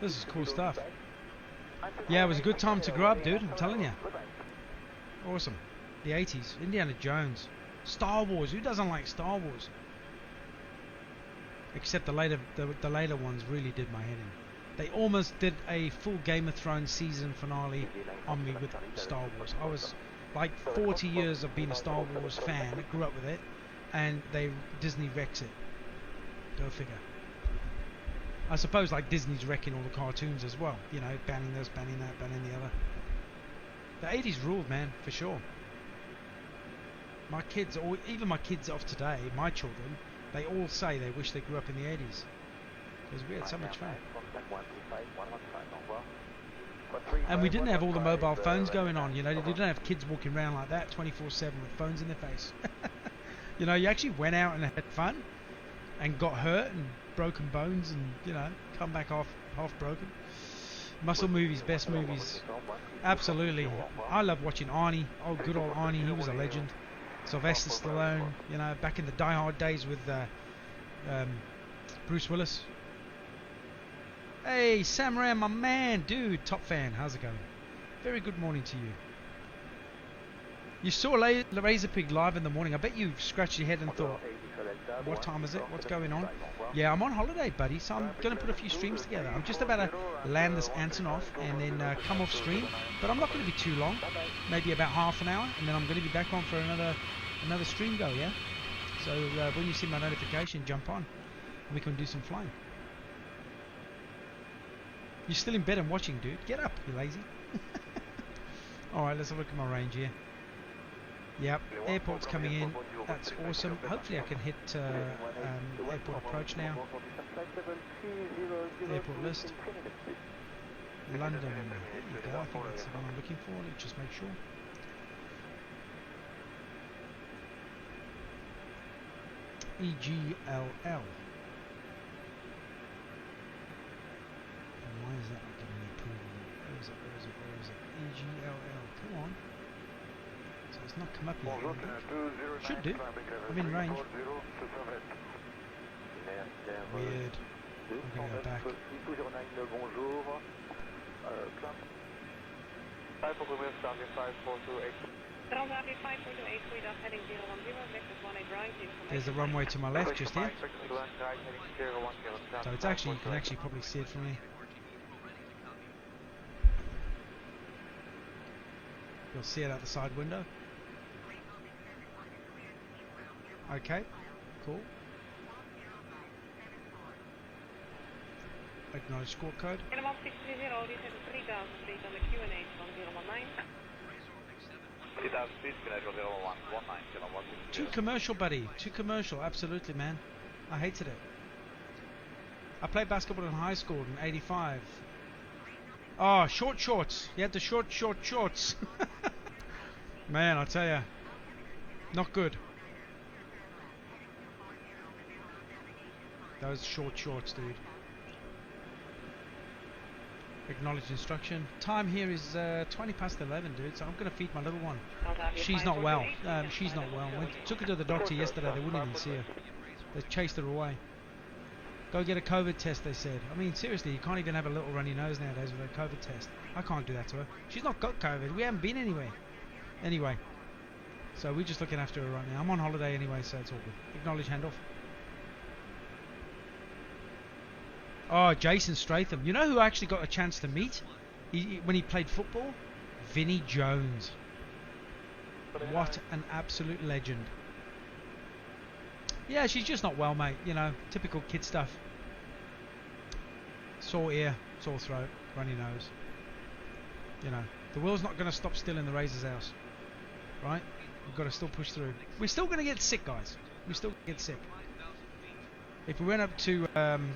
This is cool stuff. Yeah, it was a good time to grow up, dude. I'm telling you. Awesome. The 80s. Indiana Jones. Star Wars. Who doesn't like Star Wars? Except the later ones really did my head in. They almost did a full Game of Thrones season finale on me with Star Wars. I was like 40 years of being a Star Wars fan. I grew up with it, and Disney wrecks it. Go figure. I suppose like Disney's wrecking all the cartoons as well. You know, banning this, banning that, banning the other. The 80s ruled, man, for sure. My kids, or even my kids of today, my children, they all say they wish they grew up in the 80s. Because we had so much fun. And we didn't have all the mobile phones going on, you know. They didn't have kids walking around like that 24/7 with phones in their face. You know, you actually went out and had fun and got hurt and broken bones and, you know, come back half broken. Muscle movies, best movies. Absolutely. I love watching Arnie. Oh, good old Arnie, he was a legend. Sylvester Stallone, you know, back in the Die Hard days with Bruce Willis. Hey, Sam Ram, my man, dude, top fan. How's it going? Very good morning to you. You saw Razorpig live in the morning. I bet you scratched your head and thought, what time is it? What's going on? Yeah, I'm on holiday, buddy, so I'm going to put a few streams together. I'm just about to land this Antonov and then come off stream, but I'm not going to be too long, maybe about half an hour, and then I'm going to be back on for another stream go, yeah? So when you see my notification, jump on, and we can do some flying. You're still in bed and watching, dude. Get up, you lazy. Alright, let's have a look at my range here. Yep, airport's coming in. That's awesome. Hopefully I can hit airport approach now. Airport list. London. There you go. I think that's the one I'm looking for. Let's just make sure. EGLL. Why is that not giving me approval? Where is it? EGLL. Come on. So it's not come up yet. Should do. I'm in range. Weird. I'm going to go back. There's the runway to my left just here. So it's actually, you can actually probably see it from here. You'll see it out the side window. Okay, cool. Acknowledge score code. Too commercial, buddy. Too commercial, absolutely, man. I hated it. I played basketball in high school in '85. Oh, short shorts. You had the short shorts. Man, I tell ya, not good. Those short shorts, dude. Acknowledge instruction. Time here is 20 past 11, dude. So I'm gonna feed my little one. She's not well. She's not well. We took her to the doctor yesterday. They wouldn't even see her. They chased her away. Go get a COVID test, they said. I mean, seriously, you can't even have a little runny nose nowadays with a COVID test. I can't do that to her. She's not got COVID. We haven't been anywhere. Anyway, so we're just looking after her right now. I'm on holiday anyway, so it's all good. Acknowledge handoff. Oh, Jason Statham. You know who I actually got a chance to meet when he played football? Vinnie Jones. What an absolute legend. Yeah, she's just not well, mate. You know, typical kid stuff. Sore ear, sore throat, runny nose. You know, the world's not going to stop still in the Razor's house. Right? We've got to still push through. We're still going to get sick, guys. We still get sick. If we went up to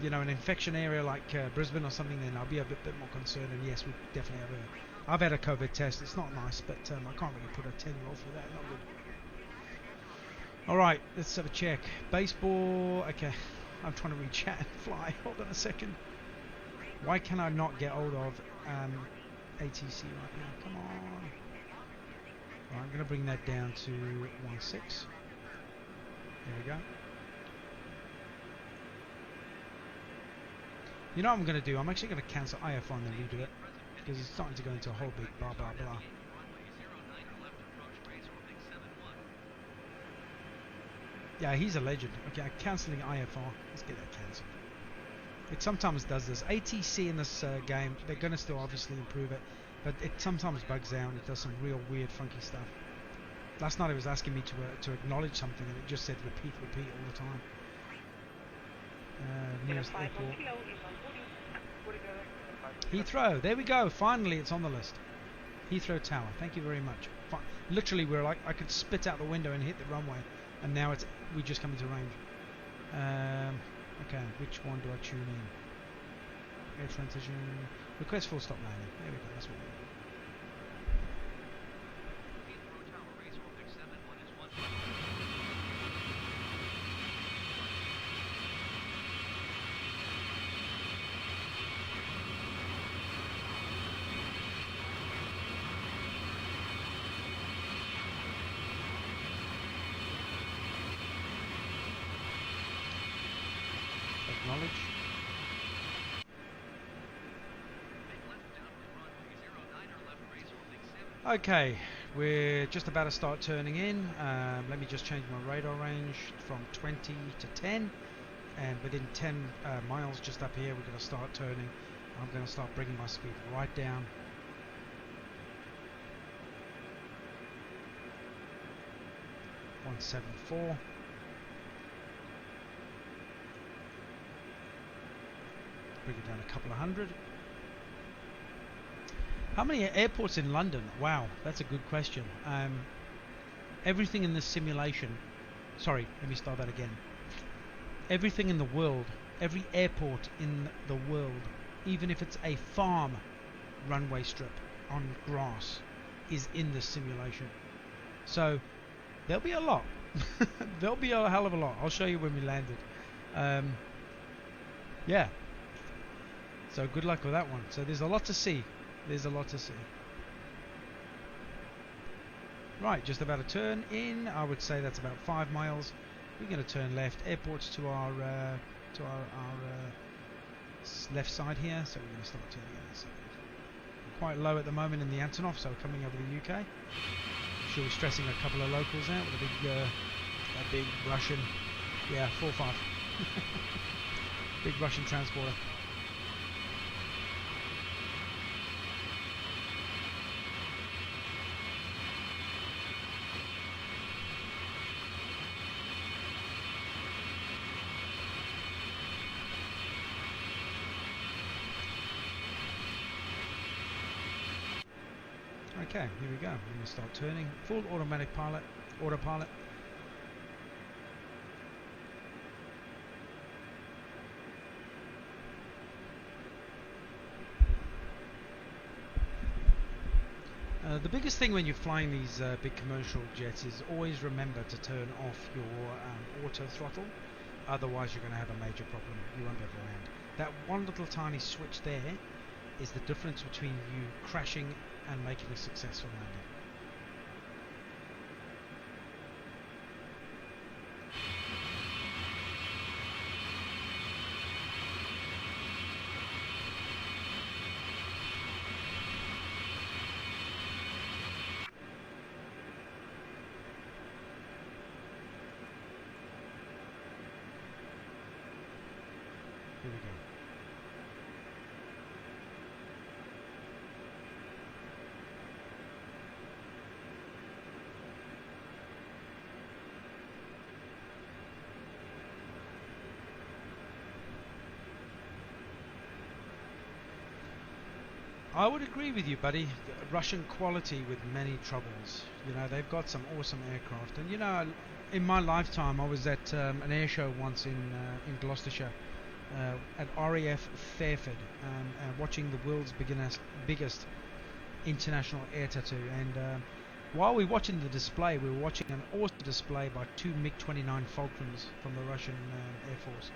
you know, an infection area like Brisbane or something, then I'll be a bit more concerned. And yes, we definitely have a. I've had a COVID test. It's not nice, but I can't really put a 10-year-old through that. Not good. All right, let's have a check. Baseball. Okay, I'm trying to read chat and fly. Hold on a second. Why can I not get hold of ATC right now? Come on. Right, I'm going to bring that down to 1.6. There we go. You know what I'm going to do? I'm actually going to cancel IFR and then redo it, because it's starting to go into a whole big blah blah blah. Yeah, he's a legend. Okay, I'm cancelling IFR. Let's get that cancelled. It sometimes does this. ATC in this game, they're going to still obviously improve it, but it sometimes bugs out. It does some real weird, funky stuff. Last night it was asking me to acknowledge something, and it just said repeat all the time. Nearest airport. Heathrow. There we go. Finally, it's on the list. Heathrow Tower. Thank you very much. Literally, we're like, I could spit out the window and hit the runway, and now we just come into range. Okay, which one do I tune in? Air transition. Request full stop landing. There we go. That's what we do. Acknowledge. Okay, we're just about to start turning in. Let me just change my radar range from 20 to 10, and within 10 miles just up here we're going to start turning. I'm going to start bringing my speed right down. .174. Bring it down a couple of hundred. How many airports in London? Wow, that's a good question. Everything in this simulation. Sorry, let me start that again. Everything in the world, every airport in the world, even if it's a farm runway strip on grass, is in this simulation. So there'll be a lot. There'll be a hell of a lot. I'll show you when we landed. Yeah. So good luck with that one. So there's a lot to see. There's a lot to see. Right, just about to turn in. I would say that's about 5 miles. We're going to turn left. Airport's to our left side here. So we're going to start turning in a second. Quite low at the moment in the Antonov, so coming over the UK. Sure, we're stressing a couple of locals out with a big Russian, 4-5, big Russian transporter. Okay, here we go. We're going to start turning. Full automatic pilot, autopilot. The biggest thing when you're flying these big commercial jets is always remember to turn off your auto throttle. Otherwise you're going to have a major problem. You won't be able to land. That one little tiny switch there is the difference between you crashing and making a successful landing. Here we go. I would agree with you, buddy. Russian quality with many troubles. You know, they've got some awesome aircraft, and you know, in my lifetime, I was at an air show once in Gloucestershire, at RAF Fairford, watching the world's biggest international air tattoo. And while we were watching the display, we were watching an awesome display by 2 MiG-29 Fulcrums from the Russian Air Force.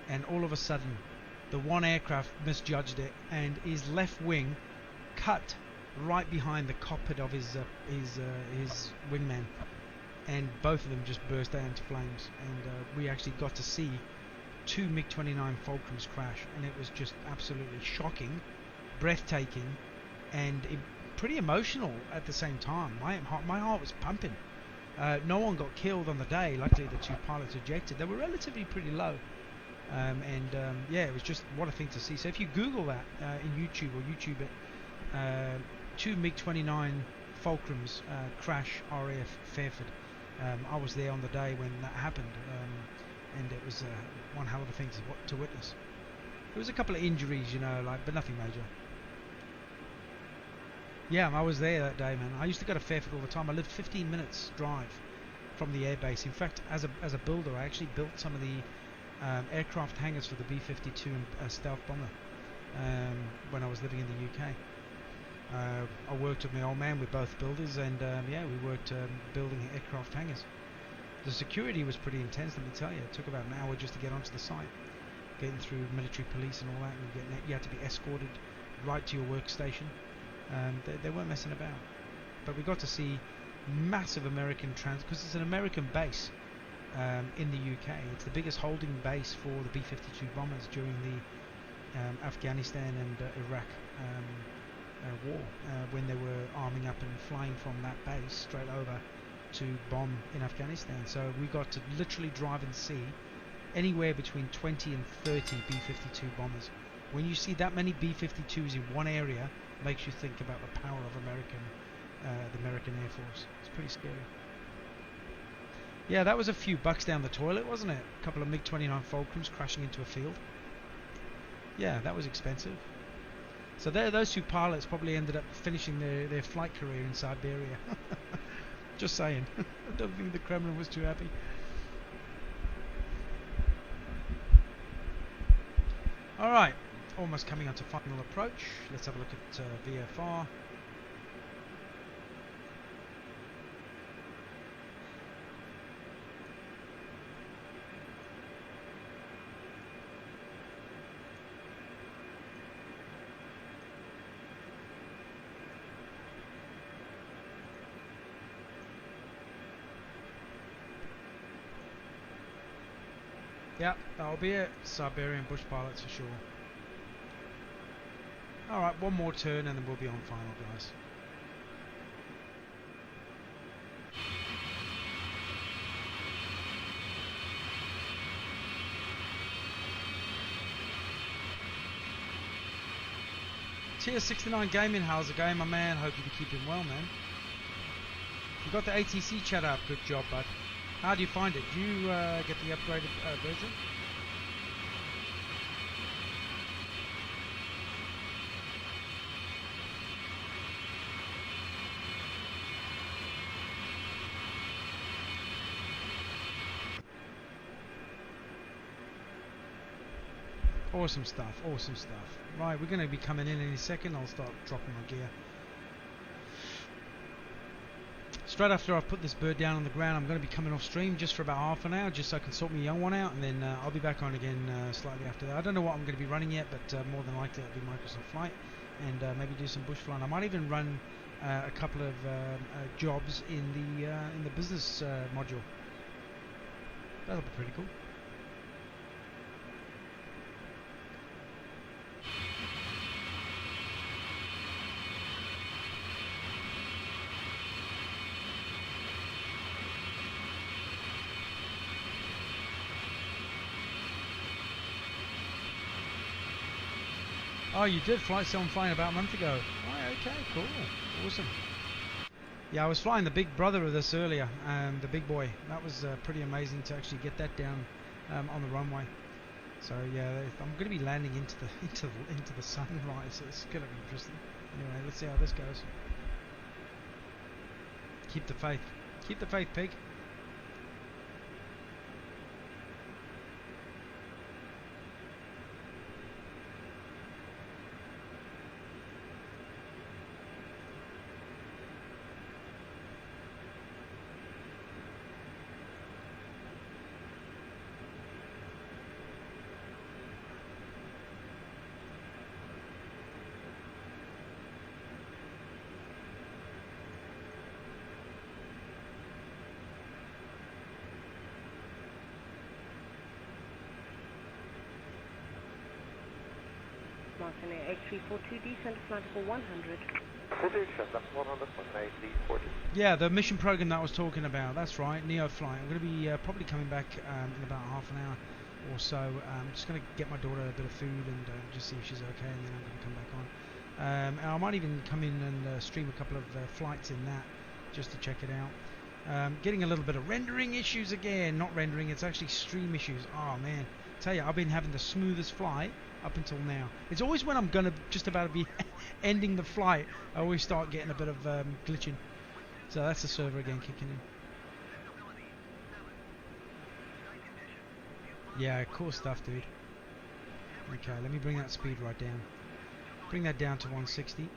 And all of a sudden, the one aircraft misjudged it, and his left wing cut right behind the cockpit of his wingman, and both of them just burst out into flames. And we actually got to see 2 MiG-29 Fulcrums crash, and it was just absolutely shocking, breathtaking, and pretty emotional at the same time. My heart was pumping. No one got killed on the day. Luckily, the 2 pilots ejected. They were relatively pretty low. Yeah, it was just what a thing to see. So if you Google that in YouTube, or YouTube it, 2 MiG-29 Fulcrums crash RAF Fairford. I was there on the day when that happened, and it was one hell of a thing to witness. There was a couple of injuries, but nothing major. Yeah, I was there that day, man. I used to go to Fairford all the time. I lived 15 minutes drive from the airbase. In fact, as a builder, I actually built some of the aircraft hangars for the B-52 and stealth bomber when I was living in the UK. I worked with my old man with both builders, and yeah, we worked building aircraft hangars. The security was pretty intense, let me tell you. It took about an hour just to get onto the site, getting through military police and all that, and you had to be escorted right to your workstation. They weren't messing about. But we got to see massive American because it's an American base in the UK. It's the biggest holding base for the B-52 bombers during the Afghanistan and Iraq war, when they were arming up and flying from that base straight over to bomb in Afghanistan. So we got to literally drive and see anywhere between 20 and 30 B-52 bombers. When you see that many B-52s in one area, it makes you think about the power of the American Air Force. It's pretty scary. Yeah, that was a few bucks down the toilet, wasn't it? A couple of MiG-29 Fulcrums crashing into a field. Yeah, that was expensive. So those 2 pilots probably ended up finishing their flight career in Siberia. Just saying. I don't think the Kremlin was too happy. Alright, almost coming on to final approach. Let's have a look at VFR. Yep, that'll be it. Siberian bush pilots for sure. Alright, one more turn and then we'll be on final, guys. Tier 69 Gaming, how's it going, my man? Hope you're keeping well, man. You got the ATC chat up, good job, bud. How do you find it? Do you get the upgraded version? Awesome stuff, awesome stuff. Right, we're going to be coming in any second. I'll start dropping my gear. Straight after I've put this bird down on the ground, I'm going to be coming off stream just for about half an hour, just so I can sort my young one out, and then I'll be back on again slightly after that. I don't know what I'm going to be running yet, but more than likely it'll be Microsoft Flight, and maybe do some bush flying. I might even run a couple of jobs in the business module. That'll be pretty cool. Oh, you did fly someone flying about a month ago. Right, okay, cool, awesome. Yeah, I was flying the big brother of this earlier, the big boy. That was pretty amazing to actually get that down on the runway. So yeah, I'm going to be landing into the sunrise. So it's going to be interesting. Anyway, let's see how this goes. Keep the faith, pig. Mountain Air 8342, descend to flight level 100. That's 100, Yeah, the mission program that I was talking about, that's right, Neo Flight. I'm going to be probably coming back in about half an hour or so. I'm just going to get my daughter a bit of food and just see if she's okay, and then I'm going to come back on. And I might even come in and stream a couple of flights in that, just to check it out. Getting a little bit of rendering issues again. Not rendering, it's actually stream issues. Oh man, tell you, I've been having the smoothest flight up until now. It's always when I'm gonna just about to be ending the flight, I always start getting a bit of glitching. So that's the server again kicking in. Yeah, cool stuff, dude. Okay, let me bring that speed right down. Bring that down to 160.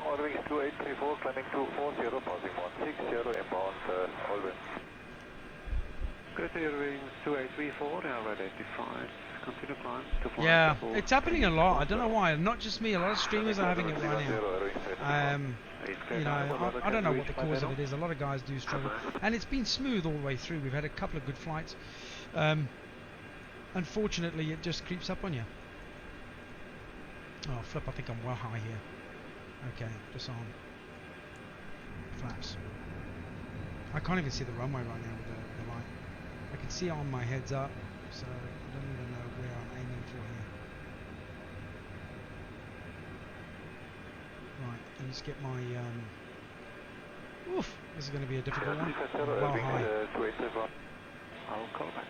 Ordering 2834, climbing 240, passing 160, inbound, all winds. Good, wings 2834, now identified. Continue climb to flight. Yeah, it's happening a lot. I don't know why. Not just me. A lot of streamers are having it right now. You know, I don't know what the cause of it is. A lot of guys do struggle, and it's been smooth all the way through. We've had a couple of good flights. Unfortunately, it just creeps up on you. Oh, flip! I think I'm well high here. Okay, disarm. Flaps. I can't even see the runway right now with the light. I can see it on my heads up, so I don't even know where I'm aiming for here. Right, let me just get my oof, this is going to be a difficult one. Well high. I'll call back.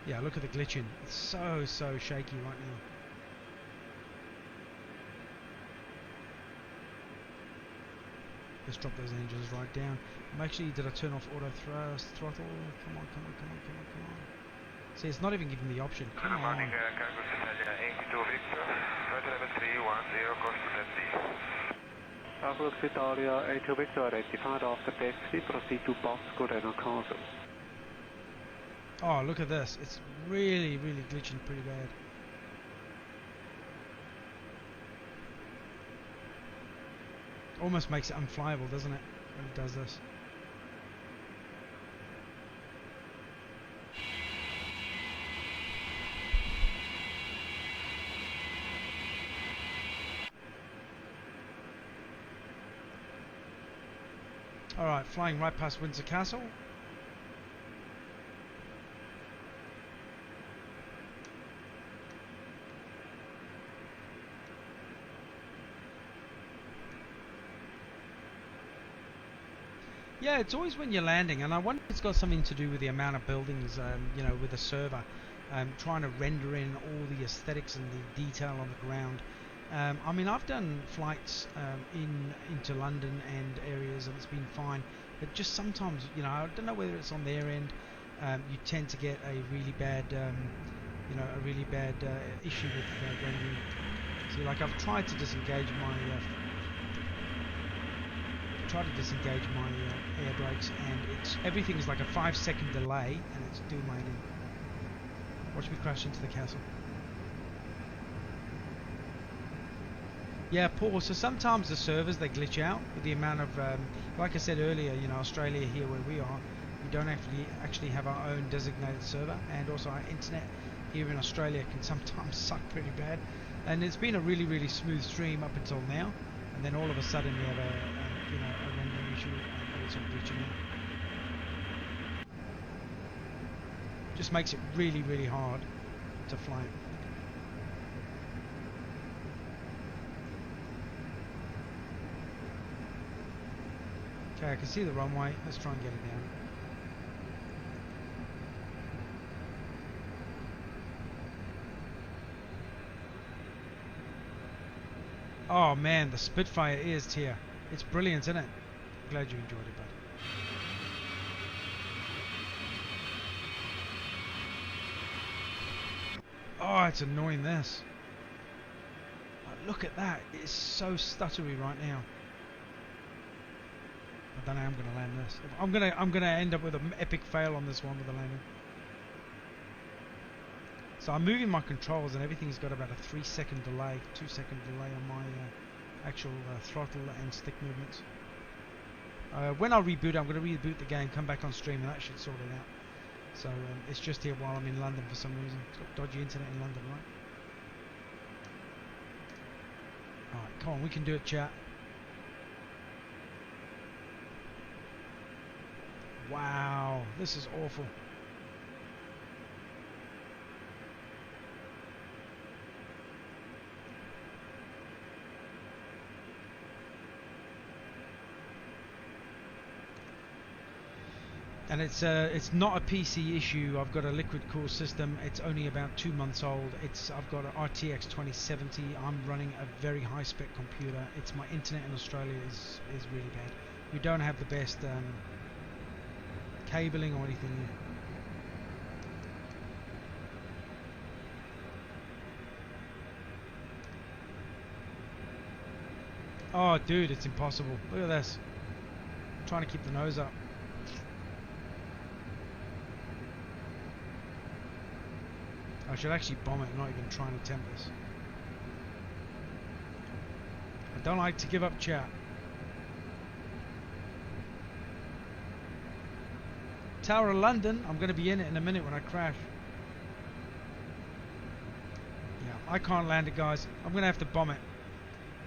Yeah, look at the glitching. It's so shaky right now. Let's drop those engines right down. Did I turn off auto thrust, throttle? Come on. See, it's not even giving the option. Come on. Cargo Italia 82 Victor, flight level 310, course to taxi. Cargo Italia 82 Victor, identified after taxi, proceed to Bosco Renal Castle. Oh, look at this. It's really glitching pretty bad. Almost makes it unflyable, doesn't it, when it does this? Alright, flying right past Windsor Castle. Yeah, it's always when you're landing, and I wonder if it's got something to do with the amount of buildings, you know, with the server, trying to render in all the aesthetics and the detail on the ground. I mean, I've done flights into London and areas, and it's been fine, but just sometimes, you know, I don't know whether it's on their end, you tend to get a really bad, you know, issue with rendering. See, like I've tried to disengage my air brakes, and everything is like a 5-second delay, and it's doing my thing. Watch me crash into the castle. Yeah, Paul. So sometimes the servers, they glitch out with the amount of, like I said earlier, you know, Australia here where we are, we don't actually have our own designated server, and also our internet here in Australia can sometimes suck pretty bad. And it's been a really smooth stream up until now, and then all of a sudden we have a rendering issue and it's all glitching out. Just makes it really hard to fly. Okay, I can see the runway. Let's try and get it down. Oh man, the Spitfire is here. It's brilliant, isn't it? Glad you enjoyed it, bud. Oh, it's annoying this. Look at that. It's so stuttery right now. I don't know how I'm gonna land this. I'm gonna end up with an epic fail on this one with the landing. So I'm moving my controls and everything's got about a 3-second delay, 2-second delay on my actual throttle and stick movements. When I reboot, I'm going to reboot the game, come back on stream, and that should sort it out. So it's just here while I'm in London for some reason. It's got dodgy internet in London, right? Alright, come on, we can do it, chat. Wow, this is awful. And it's not a PC issue. I've got a liquid cooled system. It's only about 2 months old. I've got an RTX 2070. I'm running a very high spec computer. It's my internet in Australia is really bad. We don't have the best cabling or anything here. Oh dude, it's impossible. Look at this. I'm trying to keep the nose up. I should actually bomb it, not even try and attempt this. I don't like to give up, chat. Tower of London, I'm going to be in it in a minute when I crash. Yeah, I can't land it, guys. I'm going to have to bomb it.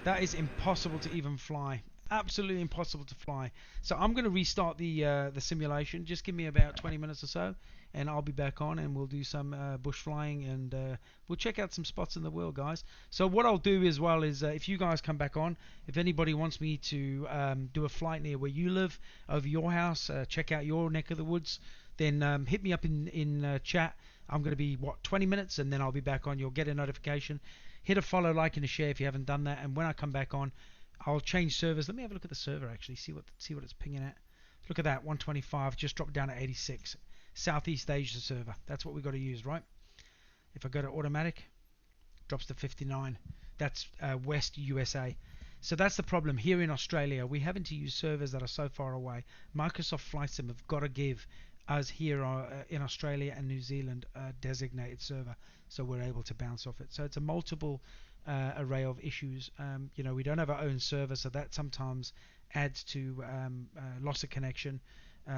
That is impossible to even fly. Absolutely impossible to fly. So I'm going to restart the simulation. Just give me about 20 minutes or so, and I'll be back on, and we'll do some bush flying, and we'll check out some spots in the world, guys. So what I'll do as well is, if you guys come back on, if anybody wants me to do a flight near where you live, over your house, check out your neck of the woods, then hit me up in chat. I'm going to be 20 minutes, and then I'll be back on. You'll get a notification. Hit a follow, like, and a share if you haven't done that. And when I come back on, I'll change servers. Let me have a look at the server actually, see what it's pinging at. Look at that, 125, just dropped down to 86. Southeast Asia server. That's what we've got to use, right? If I go to automatic, drops to 59. That's West USA. So that's the problem here in Australia. We're having to use servers that are so far away. Microsoft Flight Sim have got to give us here in Australia and New Zealand a designated server, so we're able to bounce off it. So it's a multiple array of issues. We don't have our own server, so that sometimes adds to loss of connection,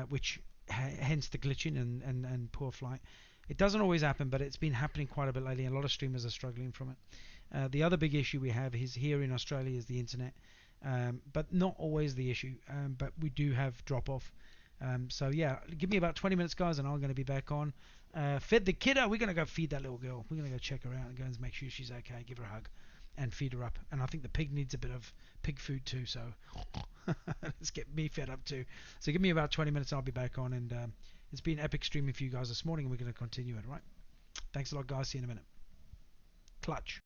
which hence the glitching and poor flight. It doesn't always happen, but it's been happening quite a bit lately, and a lot of streamers are struggling from it. The other big issue we have is here in Australia is the internet, but not always the issue, but we do have drop off. So yeah, give me about 20 minutes, guys, and I'm going to be back on. Fed the kiddo. We're going to go feed that little girl. We're going to go check her out and go and make sure she's okay, give her a hug and feed her up. And I think the pig needs a bit of pig food too, so let's get me fed up too. So give me about 20 minutes, I'll be back on. And it's been epic streaming for you guys this morning, and we're going to continue it, right? Thanks a lot, guys. See you in a minute. Clutch.